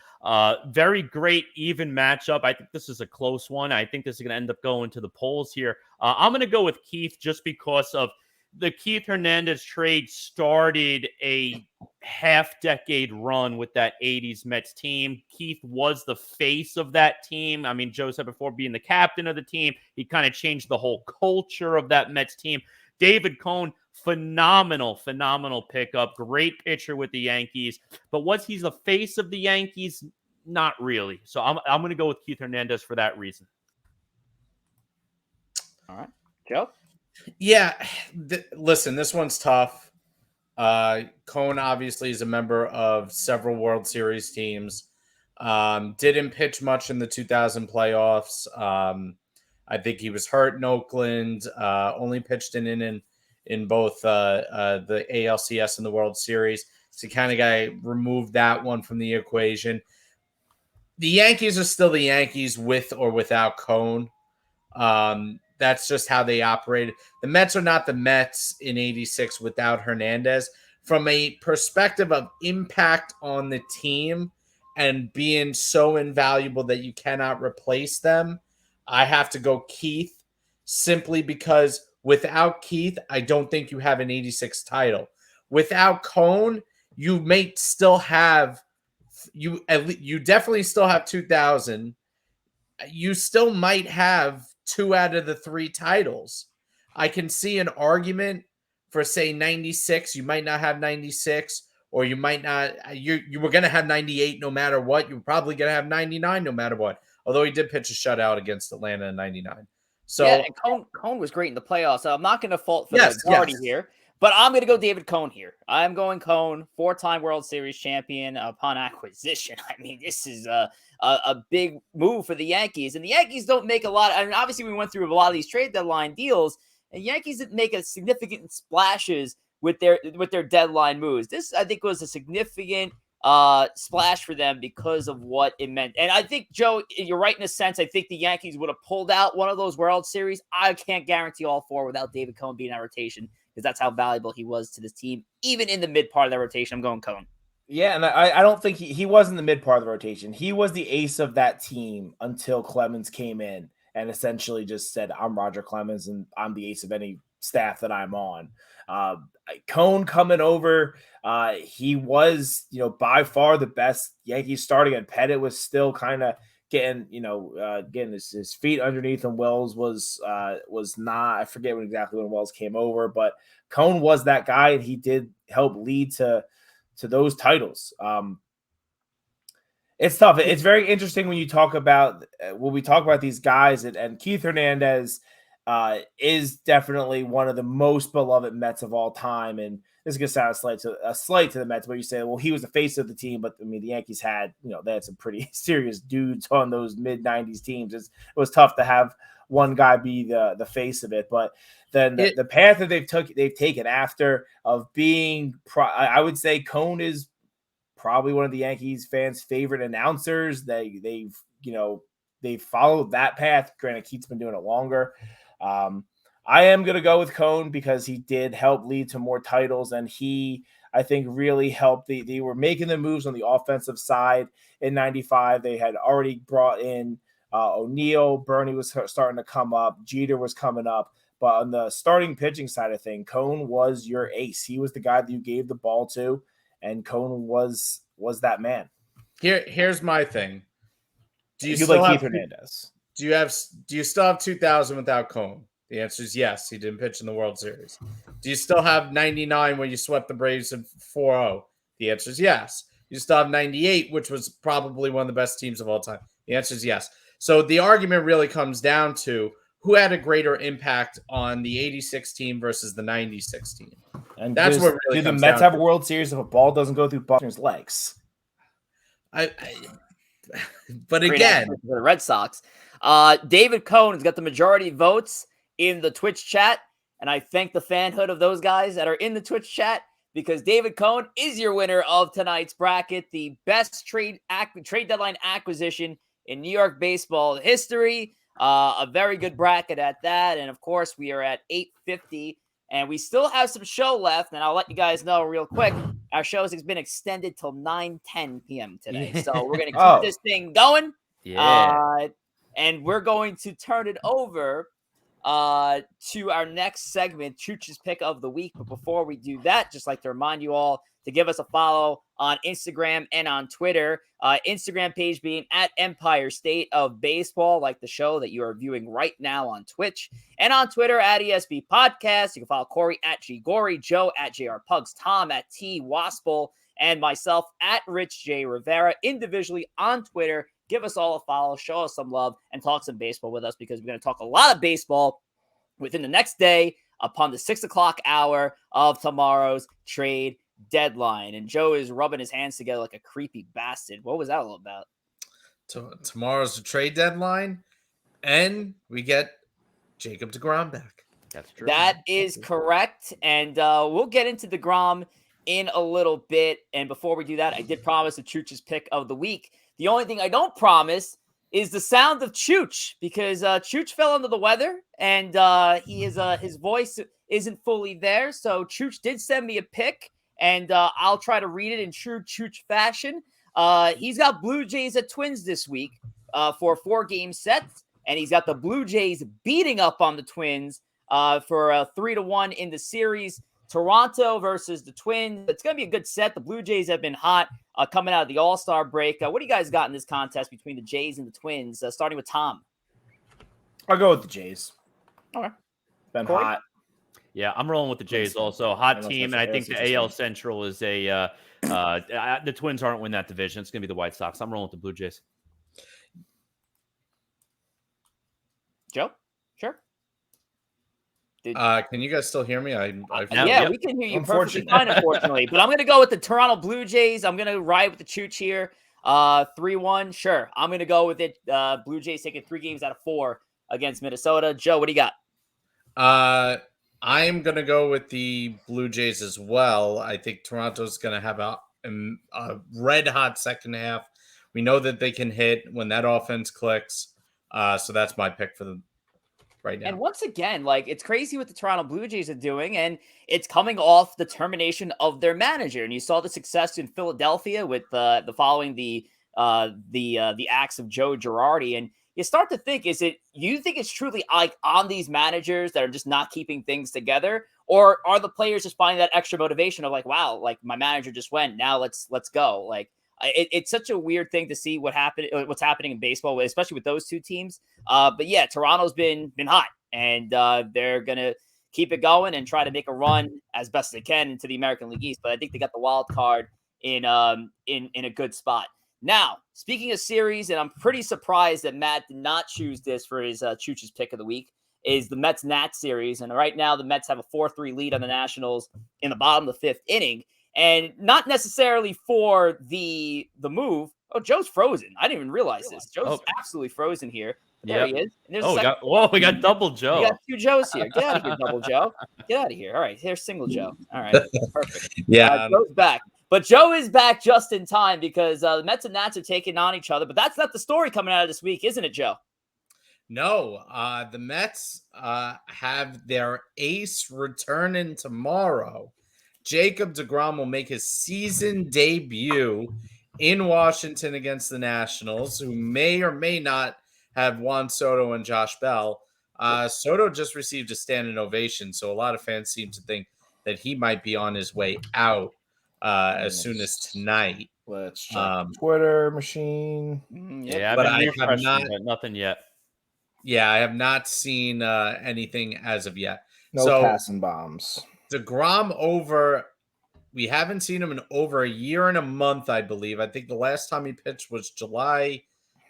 Very great, even matchup. I think this is a close one. I think this is going to end up going to the polls here. I'm going to go with Keith just because of the Keith Hernandez trade started a half-decade run with that 80s Mets team. Keith was the face of that team. I mean, Joe said before, being the captain of the team, he kind of changed the whole culture of that Mets team. David Cone, phenomenal pickup. Great pitcher with the Yankees. But was he the face of the Yankees? Not really. So I'm going to go with Keith Hernandez for that reason. All right. Joe? Yeah. Listen, this one's tough. Cone obviously is a member of several World Series teams. Didn't pitch much in the 2000 playoffs. I think he was hurt in Oakland. Only pitched an inning in both the ALCS and the World Series. So kind of guy removed that one from the equation. The Yankees are still the Yankees with or without Cone. That's just how they operated. The Mets are not the Mets in 86 without Hernandez. From a perspective of impact on the team and being so invaluable that you cannot replace them, I have to go Keith, simply because without Keith, I don't think you have an 86 title. Without Cone, you may still have you definitely still have 2000. You still might have 2 out of the 3 titles. I can see an argument for, say, 96. You might not have 96, or you might not. You were going to have 98 no matter what. You were probably going to have 99 no matter what. Although he did pitch a shutout against Atlanta in 99. So yeah, and Cone was great in the playoffs. So I'm not going to fault for the party here, but I'm going to go David Cone here. I'm going Cone, 4-time World Series champion upon acquisition. I mean, this is a big move for the Yankees, and the Yankees don't make a lot. I mean, obviously we went through a lot of these trade deadline deals, and Yankees didn't make a significant splashes with their deadline moves. This, I think, was a significant splash for them because of what it meant. And I think, Joe, you're right in a sense. I think the Yankees would have pulled out one of those World Series. I can't guarantee all 4 without David Cone being in rotation, because that's how valuable he was to this team. Even in the mid part of the rotation, I'm going Cone. Yeah, and I don't think he was in the mid part of the rotation. He was the ace of that team until Clemens came in and essentially just said, I'm Roger Clemens and I'm the ace of any staff that I'm on. Cone coming over, he was, by far the best Yankees starting, and Pettit was still kind of getting his feet underneath him. Wells was not, I forget exactly when Wells came over, but Cone was that guy, and he did help lead to those titles. It's tough. It's very interesting when we talk about these guys, and Keith Hernandez is definitely one of the most beloved Mets of all time. And this is going to sound a slight to the Mets, but you say, well, he was the face of the team, but I mean, the Yankees had, they had some pretty serious dudes on those mid 90s teams. It was tough to have one guy be the face of it, but then the path that they've taken after of being, I would say Cone is probably one of the Yankees fans' favorite announcers. They've followed that path. Granted, Keith's been doing it longer. I am going to go with Cone because he did help lead to more titles, and he, I think, really helped. They were making the moves on the offensive side in 95. They had already brought in O'Neill. Bernie was starting to come up. Jeter was coming up. But on the starting pitching side of things, Cone was your ace. He was the guy that you gave the ball to, and Cone was that man. Here's my thing. Do you like Keith Hernandez? Do you still have 2000 without Cone? The answer is yes. He didn't pitch in the World Series. Do you still have 99 when you swept the Braves in 4-0? The answer is yes. You still have 98, which was probably one of the best teams of all time. The answer is yes. So the argument really comes down to who had a greater impact on the 86 team versus the 96 team. And that's what really. Do the Mets have a World Series if a ball doesn't go through Buckner's legs? But again, for the Red Sox. David Cohn has got the majority votes in the Twitch chat, and I thank the fanhood of those guys that are in the Twitch chat because David Cohn is your winner of tonight's bracket, the best trade deadline acquisition in New York baseball history. A very good bracket at that, and of course we are at 8:50, and we still have some show left, and I'll let you guys know real quick. Our show has been extended till 9:10 p.m. today, so we're going to keep this thing going. Yeah. And we're going to turn it over to our next segment, Chooch's Pick of the Week. But before we do that, just like to remind you all to give us a follow on Instagram and on Twitter. Instagram page being at Empire State of Baseball, like the show that you are viewing right now on Twitch. And on Twitter at ESB Podcast. You can follow Corey at G Gory, Joe at JR Pugs, Tom at T Wospil, and myself at Rich J Rivera individually on Twitter. Give us all a follow, show us some love, and talk some baseball with us because we're going to talk a lot of baseball within the next day upon the 6 o'clock hour of tomorrow's trade deadline. And Joe is rubbing his hands together like a creepy bastard. What was that all about? Tomorrow's the trade deadline, and we get Jacob deGrom back. That's true. That is correct. And we'll get into deGrom in a little bit. And before we do that, I did promise a Chooch's Pick of the Week. The only thing I don't promise is the sound of Chooch because Chooch fell under the weather and his voice isn't fully there. So Chooch did send me a pick and I'll try to read it in true Chooch fashion. He's got Blue Jays at Twins this week for a 4-game set, and he's got the Blue Jays beating up on the Twins for a 3-1 in the series. Toronto versus the Twins. It's going to be a good set. The Blue Jays have been hot coming out of the All-Star break. What do you guys got in this contest between the Jays and the Twins, starting with Tom? I'll go with the Jays. Okay. Been Corey? hot. Yeah, I'm rolling with the Jays also. Hot team, and I think the AL Central is the Twins aren't win that division. It's going to be the White Sox. I'm rolling with the Blue Jays. Joe? Sure. Can you guys still hear me? Yeah, we can hear you perfectly fine, unfortunately. But I'm going to go with the Toronto Blue Jays. I'm going to ride with the Chooch here. 3-1, sure. I'm going to go with it. Blue Jays taking 3 games out of 4 against Minnesota. Joe, what do you got? I'm going to go with the Blue Jays as well. I think Toronto's going to have a red-hot second half. We know that they can hit when that offense clicks. So that's my pick for them right now. And once again, it's crazy what the Toronto Blue Jays are doing, and it's coming off the termination of their manager. And you saw the success in Philadelphia with the following the acts of Joe Girardi. And you start to think, you think it's truly on these managers that are just not keeping things together, or are the players just finding that extra motivation of wow, my manager just went, now let's go. It's such a weird thing to see what's happening in baseball, especially with those two teams. But yeah, Toronto's been hot, and they're gonna keep it going and try to make a run as best they can into the American League East. But I think they got the wild card in a good spot. Now, speaking of series, and I'm pretty surprised that Matt did not choose this for his Chooch's Pick of the Week, is the Mets-Nats series. And right now, the Mets have a 4-3 lead on the Nationals in the bottom of the 5th inning. And not necessarily for the move. Oh, Joe's frozen. I didn't even realize this. Joe's absolutely frozen here. There he is. We got double Joe. We got 2 Joes here. Get out of here, double Joe. Get out of here. All right, here's single Joe. All right, perfect. Yeah. Joe's back. But Joe is back just in time because the Mets and Nats are taking on each other. But that's not the story coming out of this week, isn't it, Joe? No, the Mets have their ace returning tomorrow. Jacob deGrom will make his season debut in Washington against the Nationals, who may or may not have Juan Soto and Josh Bell. Soto just received a standing ovation, so a lot of fans seem to think that he might be on his way out as soon as tonight. Let's check Twitter machine. Yeah, but I have not nothing yet. Yeah, I have not seen anything as of yet. No passing bombs. deGrom we haven't seen him in over a year and a month, I believe. I think the last time he pitched was July,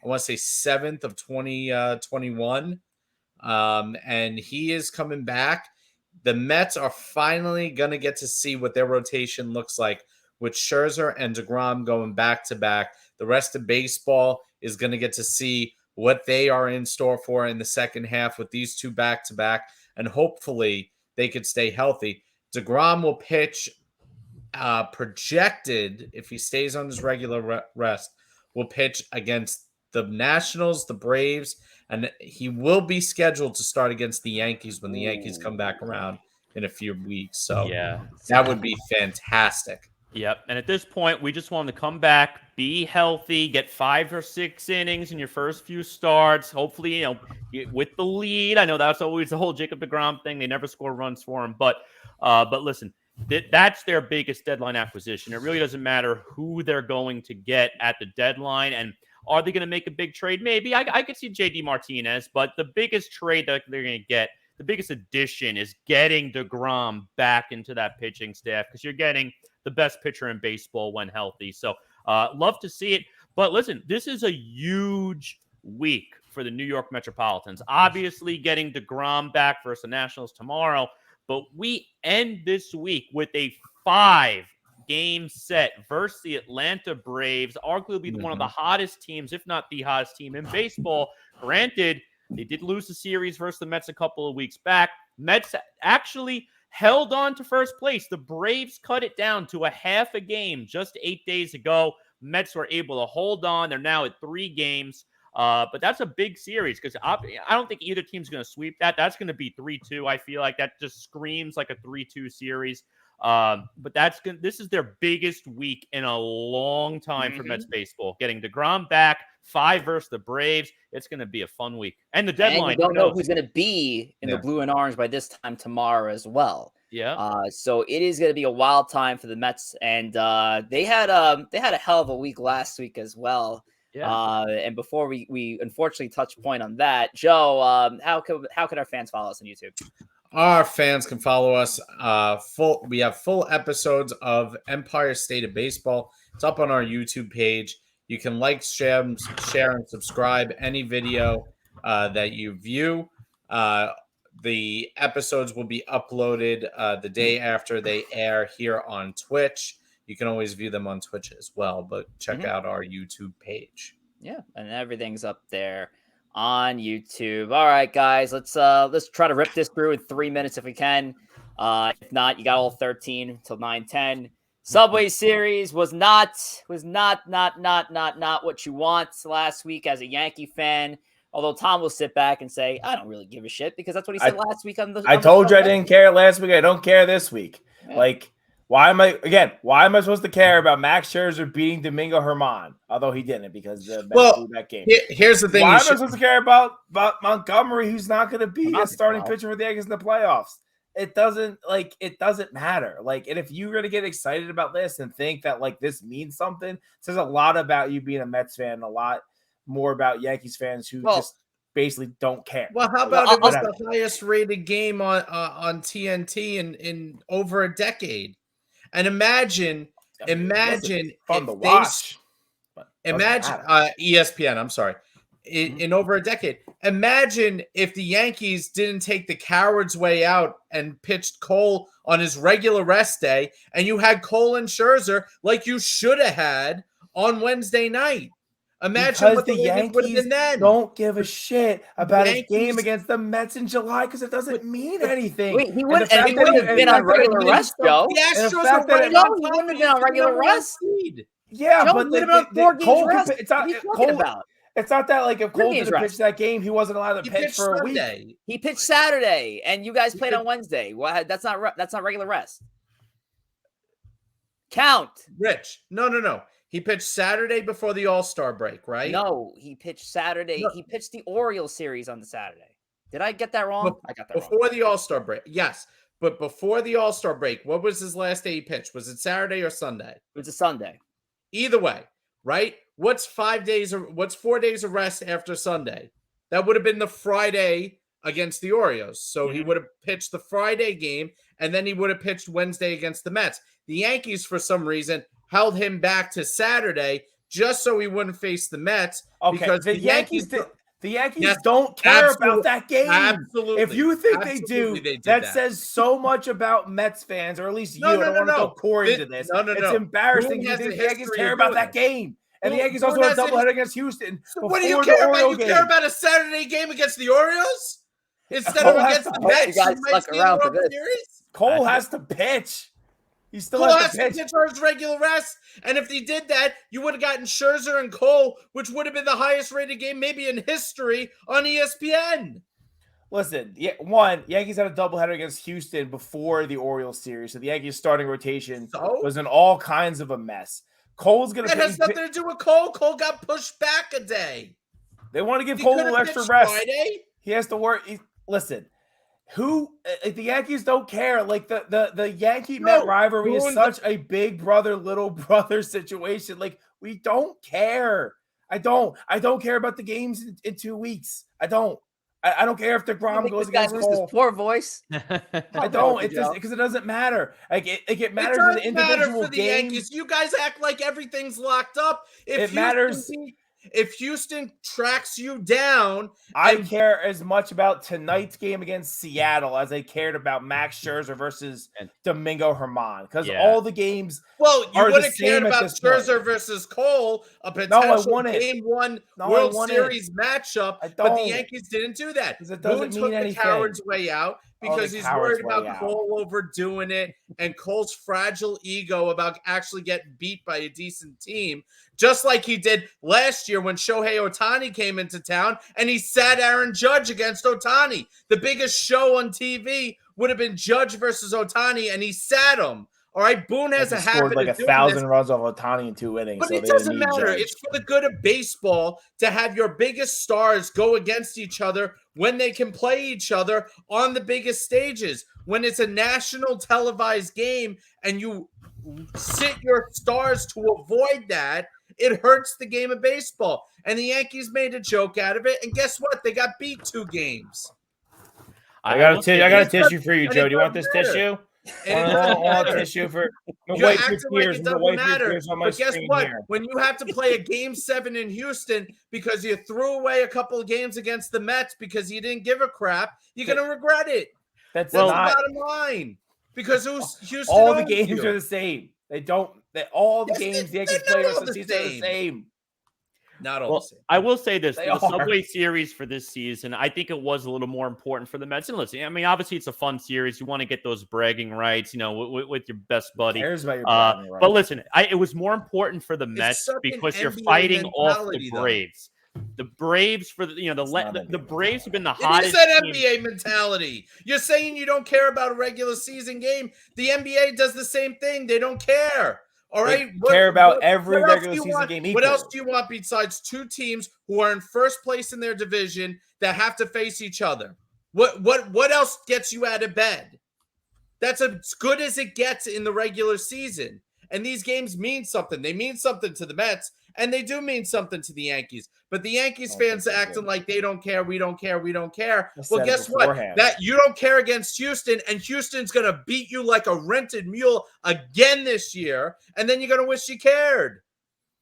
I want to say 7th of 2021. And he is coming back. The Mets are finally going to get to see what their rotation looks like with Scherzer and DeGrom going back-to-back. The rest of baseball is going to get to see what they are in store for in the second half with these two back-to-back, and hopefully they could stay healthy. DeGrom will pitch projected, if he stays on his regular rest, will pitch against the Nationals, the Braves, and he will be scheduled to start against the Yankees when the Yankees come back around in a few weeks. So that would be fantastic. Yep. And at this point, we just want him to come back, be healthy, get 5 or 6 innings in your first few starts. Hopefully, with the lead. I know that's always the whole Jacob deGrom thing. They never score runs for him. But listen, that's their biggest deadline acquisition. It really doesn't matter who they're going to get at the deadline. And are they going to make a big trade? Maybe. I could see J.D. Martinez. But the biggest trade that they're going to get, the biggest addition is getting DeGrom back into that pitching staff, because you're getting the best pitcher in baseball when healthy. So love to see it. But listen, this is a huge week for the New York Metropolitans. Obviously, getting DeGrom back versus the Nationals tomorrow. But we end this week with a 5-game set versus the Atlanta Braves, arguably one of the hottest teams, if not the hottest team in baseball. Granted, they did lose the series versus the Mets a couple of weeks back. Mets actually held on to first place. The Braves cut it down to a half a game just 8 days ago. Mets were able to hold on. They're now at 3 games. But that's a big series, because I don't think either team's going to sweep that. That's going to be 3-2. I feel like that just screams like a 3-2 series. But this is their biggest week in a long time for Mets baseball. Getting DeGrom back, 5 versus the Braves. It's going to be a fun week. And the deadline. And we don't know who's going to be in the blue and orange by this time tomorrow as well. Yeah. So it is going to be a wild time for the Mets, and they had a hell of a week last week as well. Yeah. And before we unfortunately touch point on that, Joe, how can our fans follow us on YouTube? Our fans can follow us. We have full episodes of Empire State of Baseball. It's up on our YouTube page. You can like, share, and subscribe any video that you view. The episodes will be uploaded the day after they air here on Twitch. You can always view them on Twitch as well, but check out our YouTube page. Yeah, and everything's up there on YouTube. All right, guys, let's try to rip this through in 3 minutes if we can. If not, you got all 13 until 9:10. Subway Series was not what you want last week as a Yankee fan. Although Tom will sit back and say, "I don't really give a shit," because that's what he said last week on the. I told you I didn't care last week. I don't care this week. Yeah. Like, why am I supposed to care about Max Scherzer beating Domingo Germán? Although he didn't, because the that game. Here's the thing: why am I supposed to care about Montgomery, who's not going to be a starting pitcher for the Yankees in the playoffs? It doesn't matter. Like, and if you're going to get excited about this and think that like this means something, it says a lot about you being a Mets fan, and a lot more about Yankees fans who just basically don't care. Well, how about it was the highest rated game on TNT in over a decade? And imagine fun to watch. Imagine ESPN. I'm sorry, in over a decade. Imagine if the Yankees didn't take the coward's way out and pitched Cole on his regular rest day, and you had Cole and Scherzer like you should have had on Wednesday night. Imagine what the Yankees would have been then. Don't give a shit about a game against the Mets in July because it doesn't mean anything. Wait, he wouldn't have been on regular rest, Joe. The Astros wouldn't have been on regular rest. Yeah, Joe, but Cole it's not that like if Cole didn't pitch that game, he wasn't allowed to pitch for a week. He pitched Saturday, and you guys played on Wednesday. Well, that's not regular rest. Count. Rich. No. He pitched Saturday before the All-Star break, right? No, he pitched Saturday. No. He pitched the Orioles series on the Saturday. Did I get that wrong? I got that before wrong. The All-Star break. Yes, but before the All-Star break, what was his last day he pitched? Was it Saturday or Sunday? It was a Sunday. Either way, right? What's 4 days of rest after Sunday? That would have been the Friday against the Orioles. So he would have pitched the Friday game, and then he would have pitched Wednesday against the Mets. The Yankees, for some reason, held him back to Saturday just so he wouldn't face the Mets. Okay, because the Yankees The Yankees don't care about that game. Absolutely. If you think they do, that says so much about Mets fans, or at least you. I don't want to throw Corey into this. It's embarrassing. You think the Yankees care about that game. And the Yankees also had a doubleheader against Houston. So what do you care about? You care about a Saturday game against the Orioles instead of against the Mets? Cole has to pitch. He still has to pitch for his regular rest. And if he did that, you would have gotten Scherzer and Cole, which would have been the highest rated game maybe in history on ESPN. Listen, Yankees had a doubleheader against Houston before the Orioles series. So the Yankees starting rotation was in all kinds of a mess. Cole's going to That has nothing to do with Cole. Cole got pushed back a day. They want to give Cole a little extra rest. Friday. He has to work. Listen, the Yankees don't care. Like the Yankee-Met rivalry is such a big brother, little brother situation. Like, we don't care. I don't care about the games in 2 weeks. I don't care if the Grom goes against Cole. Poor voice. I don't. It's just because it doesn't matter. It matters in the individual game. Yankees. You guys act like everything's locked up. It matters. If Houston tracks you down, I care as much about tonight's game against Seattle as I cared about Max Scherzer versus Domingo Germán, because all the games. Well, you would have cared about Scherzer versus Cole, a potential Game 1 World Series matchup, but the Yankees didn't do that. It doesn't mean anything. The coward's way out because he's worried about Cole overdoing it and Cole's fragile ego about actually getting beat by a decent team, just like he did last year when Shohei Ohtani came into town and he sat Aaron Judge against Ohtani. The biggest show on TV would have been Judge versus Ohtani, and he sat him. All right, Boone has a habit like of 1,000 runs off Ohtani in 2 innings. But it doesn't matter. It's for the good of baseball to have your biggest stars go against each other when they can play each other on the biggest stages. When it's a national televised game and you sit your stars to avoid that, it hurts the game of baseball. And the Yankees made a joke out of it. And guess what? They got beat 2 games. I got a tissue for you, Joe. Do you want this tissue? Tissue for you're acting like it doesn't matter. But guess what? When you have to play a Game 7 in Houston because you threw away a couple of games against the Mets because you didn't give a crap, you're going to regret it. That's the bottom line. Because Houston all the games are the same. All the games the Yankees play are the same. Not all the same. I will say this: the Subway Series for this season, I think it was a little more important for the Mets. And listen, I mean, obviously it's a fun series. You want to get those bragging rights, with your best buddy. Cares about your bragging rights. But listen, it was more important for the Mets because you're fighting off the Braves. The Braves the Braves have been the hottest. It is that NBA mentality. You're saying you don't care about a regular season game. The NBA does the same thing. They don't care. All right. Care about every regular season game. What else do you want besides 2 teams who are in first place in their division that have to face each other? What else gets you out of bed? That's as good as it gets in the regular season. And these games mean something. They mean something to the Mets, and they do mean something to the Yankees. But the Yankees fans are acting like they don't care. We don't care. We don't care. Well, guess what? That you don't care against Houston, and Houston's going to beat you like a rented mule again this year. And then you're going to wish you cared.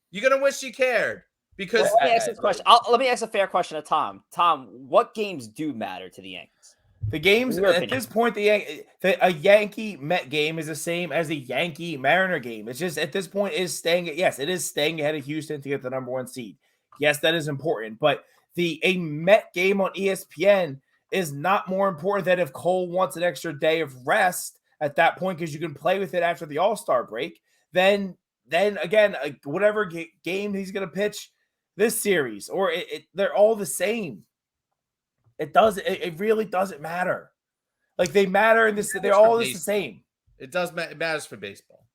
You're going to wish you cared. Because let me ask this question. Let me ask a fair question to Tom. Tom, what games do matter to the Yankees? The games at this point, a Yankee Met game is the same as a Yankee Mariner game. It's just at this point it is staying ahead of Houston to get the number 1 seed. Yes, that is important, but a Met game on ESPN is not more important than if Cole wants an extra day of rest at that point because you can play with it after the All-Star break. Then again, whatever game he's going to pitch this series, or they're all the same. It really doesn't matter. Like they matter in this. They're all the same. It does. It matters for baseball.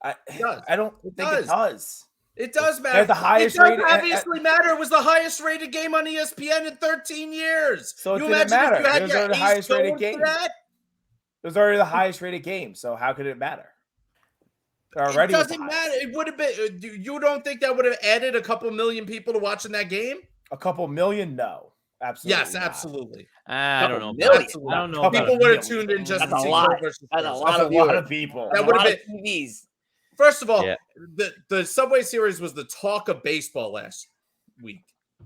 It does. I don't think it does. It does matter. They're the highest rated. Obviously matter. It was the highest rated game on ESPN in 13 years. So it didn't matter. Those are the highest rated games. Those are already the highest rated games. So how could it matter? It doesn't matter. It would have been. You don't think that would have added a couple million people to watching that game? A couple million? No. Absolutely. Yes, absolutely. I don't know. I don't know. People would have tuned in just to see Cole versus That's a lot of people. That would have been TVs. First of all, the Subway Series was the talk of baseball last week.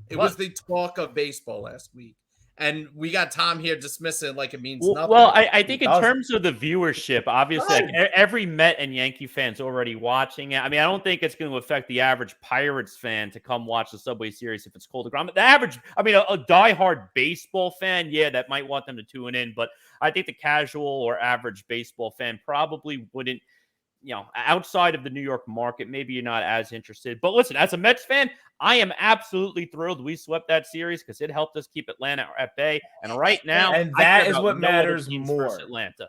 It was the talk of baseball last week. And we got Tom here dismissing it like it means nothing. Well, I think in terms of the viewership, obviously, like, every Met and Yankee fan's already watching it. I mean, I don't think it's going to affect the average Pirates fan to come watch the Subway Series if it's cold to ground. The average, I mean, a diehard baseball fan, yeah, that might want them to tune in. But I think the casual or average baseball fan probably wouldn't. Outside of the New York market, maybe you're not as interested. But listen, as a Mets fan, I am absolutely thrilled we swept that series because it helped us keep Atlanta at bay. And right now, and that is what matters more. Atlanta.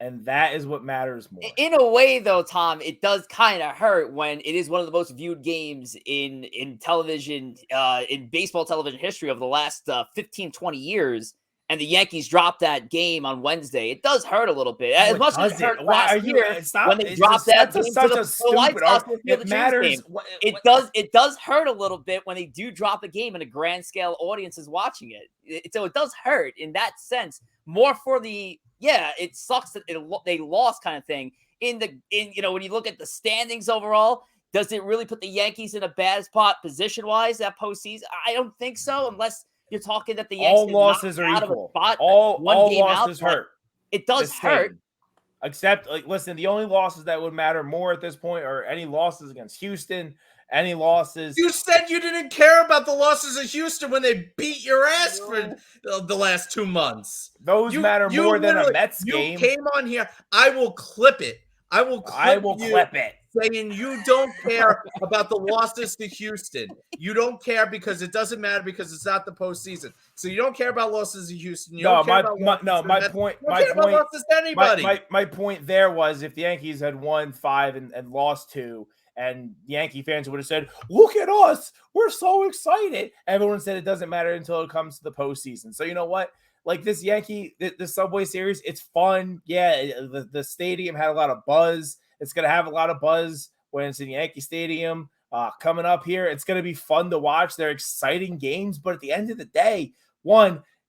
And that is what matters more. In a way, though, Tom, it does kind of hurt when it is one of the most viewed games in television, in baseball television history over the last 15, 20 years. And the Yankees dropped that game on Wednesday. It does hurt a little bit. As much as it hurt last year when they dropped that game to the White Sox it matters. It does hurt a little bit when they do drop a game and a grand scale audience is watching it. So it does hurt in that sense. More for the it sucks that they lost kind of thing. When you look at the standings overall, does it really put the Yankees in a bad spot position wise that postseason? I don't think so, unless you're talking that the Yankees all losses are equal. All losses hurt. It does hurt. Except, listen, the only losses that would matter more at this point are any losses against Houston, any losses. You said you didn't care about the losses of Houston when they beat your ass for the last 2 months. Those matter more than a Mets game. You came on here. I will clip it. I will clip it. Saying you don't care about the losses to Houston. You don't care because it doesn't matter because it's not the postseason. So you don't care about losses to Houston. My point there was if the Yankees had won 5 and lost 2, and Yankee fans would have said, "Look at us, we're so excited." Everyone said it doesn't matter until it comes to the postseason. So you know what? Like this the Subway Series, it's fun. Yeah, the stadium had a lot of buzz. It's going to have a lot of buzz when it's in Yankee Stadium coming up here. It's going to be fun to watch. They're exciting games. But at the end of the day,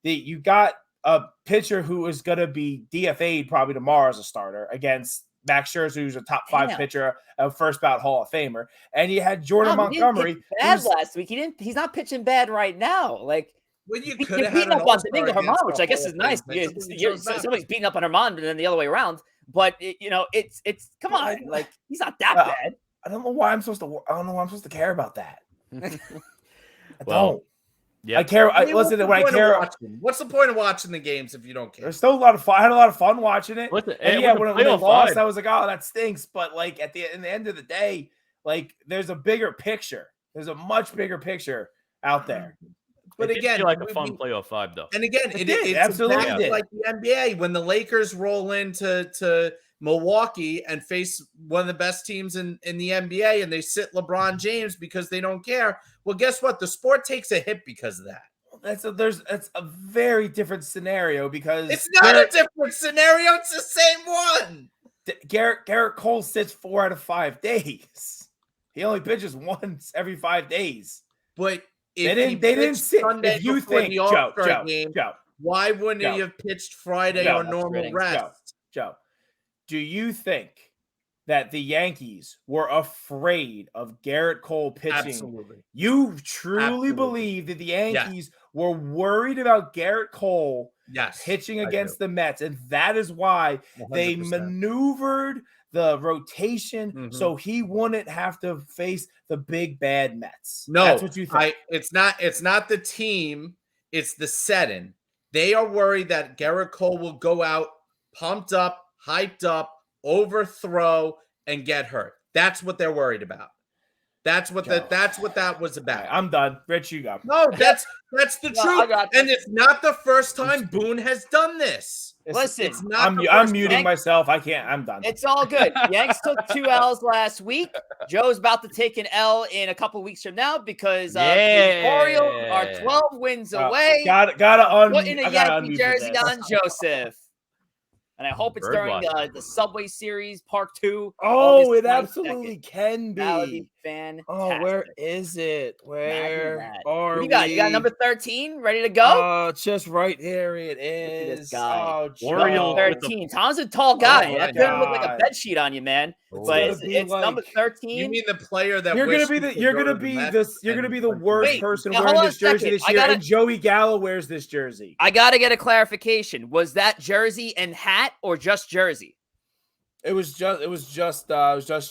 you got a pitcher who is going to be DFA'd probably tomorrow as a starter against Max Scherzer, who's a top 5 pitcher, a first bout Hall of Famer. And you had Jordan Montgomery. Bad last week. He's not pitching bad right now. Like, when you could have beaten up on Domingo Germán, which I guess is nice. Somebody's beating up on Germán, but then the other way around. But it's come on, like he's not that bad. I don't know why I'm supposed to care about that. I don't. Yeah, I care. What's the point of watching the games if you don't care? There's still a lot of fun. I had a lot of fun watching it. When they lost, I was like, "Oh, that stinks." But in the end of the day, there's a bigger picture. There's a much bigger picture out there. But again, like a fun playoff 5, though. And again, it's absolutely like the NBA when the Lakers roll into Milwaukee and face one of the best teams in the NBA, and they sit LeBron James because they don't care. Well, guess what? The sport takes a hit because of that. That's a very different scenario because it's not a different scenario. It's the same one. Garrett Cole sits 4 out of 5 days. He only pitches once every 5 days. But they didn't sit. If you think, Joe, why wouldn't he have pitched Friday on normal rest? Joe, do you think that the Yankees were afraid of Garrett Cole pitching? Absolutely. You truly believe that the Yankees were worried about Garrett Cole pitching against the Mets, and that is why 100%. They maneuvered the rotation so he wouldn't have to face the big bad Mets. No, that's what you think. It's not the team, it's the setting. They are worried that Garrett Cole will go out pumped up, hyped up, overthrow, and get hurt. That's what they're worried about. That's what that was about. I'm done. Rich, you go. No, that's the truth. And it's not the first time Boone has done this. Listen, it's not I'm muting myself. I can't. I'm done. It's all good. Yanks took 2 L's last week. Joe's about to take an L in a couple weeks from now because the Orioles are 12 wins away. Gotta putting a Yankee jersey on Joseph. And I hope it's during the Subway Series Part 2. Oh, it absolutely can be. Fantastic. Oh, where is it? Where are what we? you got? You got number 13 ready to go? Just right there it is. This guy. Oh, Orioles Joe. 13. Tom's a tall guy. my That couldn't look like a God. bed sheet on you, man. But it's number 13. You mean the player that You're gonna wished be he the could you're go gonna to the be Mets this you're gonna and be the went to worst the person hold wearing on this a jersey second. this year, and Joey Gallo wears this jersey. I gotta get a clarification. Was that jersey and hat or just jersey? It was just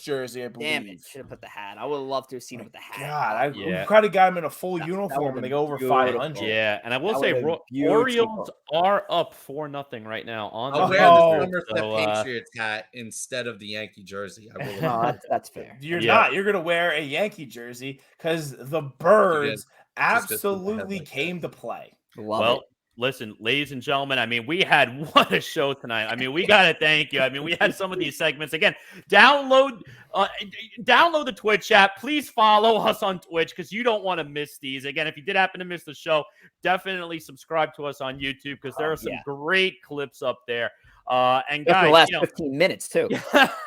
jersey, I believe. Damn it! Should have put the hat. I would have loved to have seen it with the hat. God, I kind of got him in a full uniform and they go over beautiful. 500. Yeah, and I will That say would've been Orioles are up 4-0 right now on the I'll wear the Somerset Patriots hat instead of the Yankee jersey. I will. No, that's fair. You're not. You're gonna wear a Yankee jersey because the Birds absolutely came to play. Love it. Listen, ladies and gentlemen, I mean, we had what a show tonight. I mean, we got to thank you. I mean, we had some of these segments. Again, download the Twitch app. Please follow us on Twitch because you don't want to miss these. Again, if you did happen to miss the show, definitely subscribe to us on YouTube because there are some great clips up there. And guys, the last 15 minutes, too.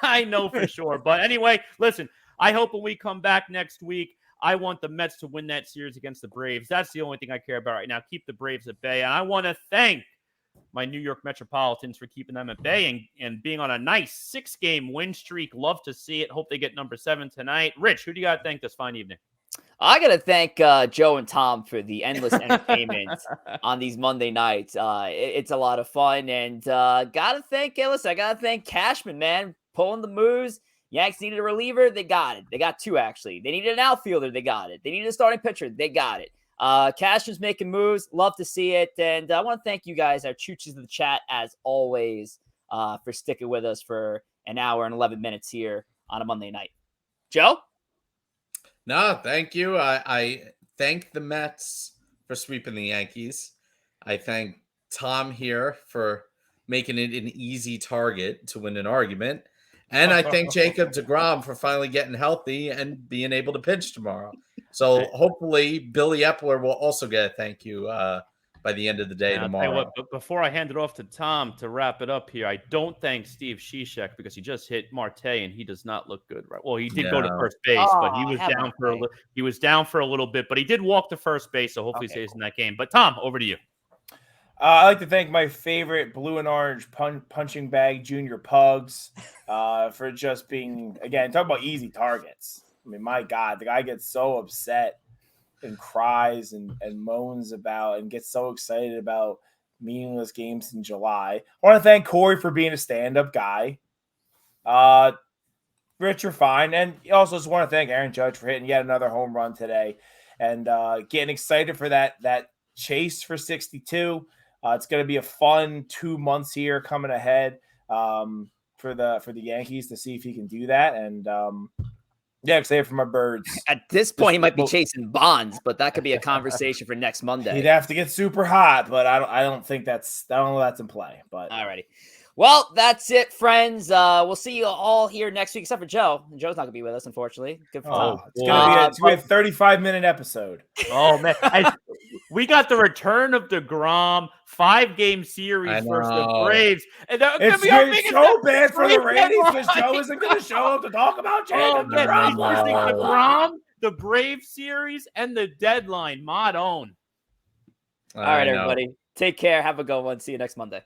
I know for sure. But anyway, listen, I hope when we come back next week, I want the Mets to win that series against the Braves. That's the only thing I care about right now. Keep the Braves at bay. And I want to thank my New York Metropolitans for keeping them at bay and being on a nice 6-game win streak. Love to see it. Hope they get number 7 tonight. Rich, who do you got to thank this fine evening? I got to thank Joe and Tom for the endless entertainment on these Monday nights. It's a lot of fun. And got to thank Cashman, man, pulling the moves. Yanks needed a reliever. They got it. They got 2, actually. They needed an outfielder. They got it. They needed a starting pitcher. They got it. Cashman's making moves. Love to see it. And I want to thank you guys, our chooches of the chat, as always, for sticking with us for an hour and 11 minutes here on a Monday night. Joe? No, thank you. I thank the Mets for sweeping the Yankees. I thank Tom here for making it an easy target to win an argument. And I thank Jacob deGrom for finally getting healthy and being able to pitch tomorrow. So hopefully Billy Epler will also get a thank you by the end of the day tomorrow. But before I hand it off to Tom to wrap it up here, I don't thank Steve Shishak because he just hit Marte and he does not look good. Right? Well, he did go to first base, but he was down for a little bit. But he did walk to first base, so hopefully he stays in that game. But Tom, over to you. I'd like to thank my favorite blue and orange punching bag junior pugs for just being, again, talk about easy targets. I mean, my God, the guy gets so upset and cries and moans about and gets so excited about meaningless games in July. I want to thank Corey for being a stand-up guy. Rich, you're fine. And also just want to thank Aaron Judge for hitting yet another home run today and getting excited for that chase for 62. It's going to be a fun 2 months here coming ahead for the Yankees to see if he can do that. And excited for my Birds. At this point, he might be chasing Bonds, but that could be a conversation for next Monday. He'd have to get super hot, but I don't think that's in play. But alrighty. Well, that's it, friends. We'll see you all here next week, except for Joe. Joe's not gonna be with us, unfortunately. Good for Tom. It's gonna be a 35-minute episode. Oh man, we got the return of DeGrom 5-game series versus the Braves, and it's so bad for the ratings because Joe isn't gonna show up to talk about Jacob DeGrom. The Braves series and the deadline. Mod own. All right, everybody. Take care. Have a good one. See you next Monday.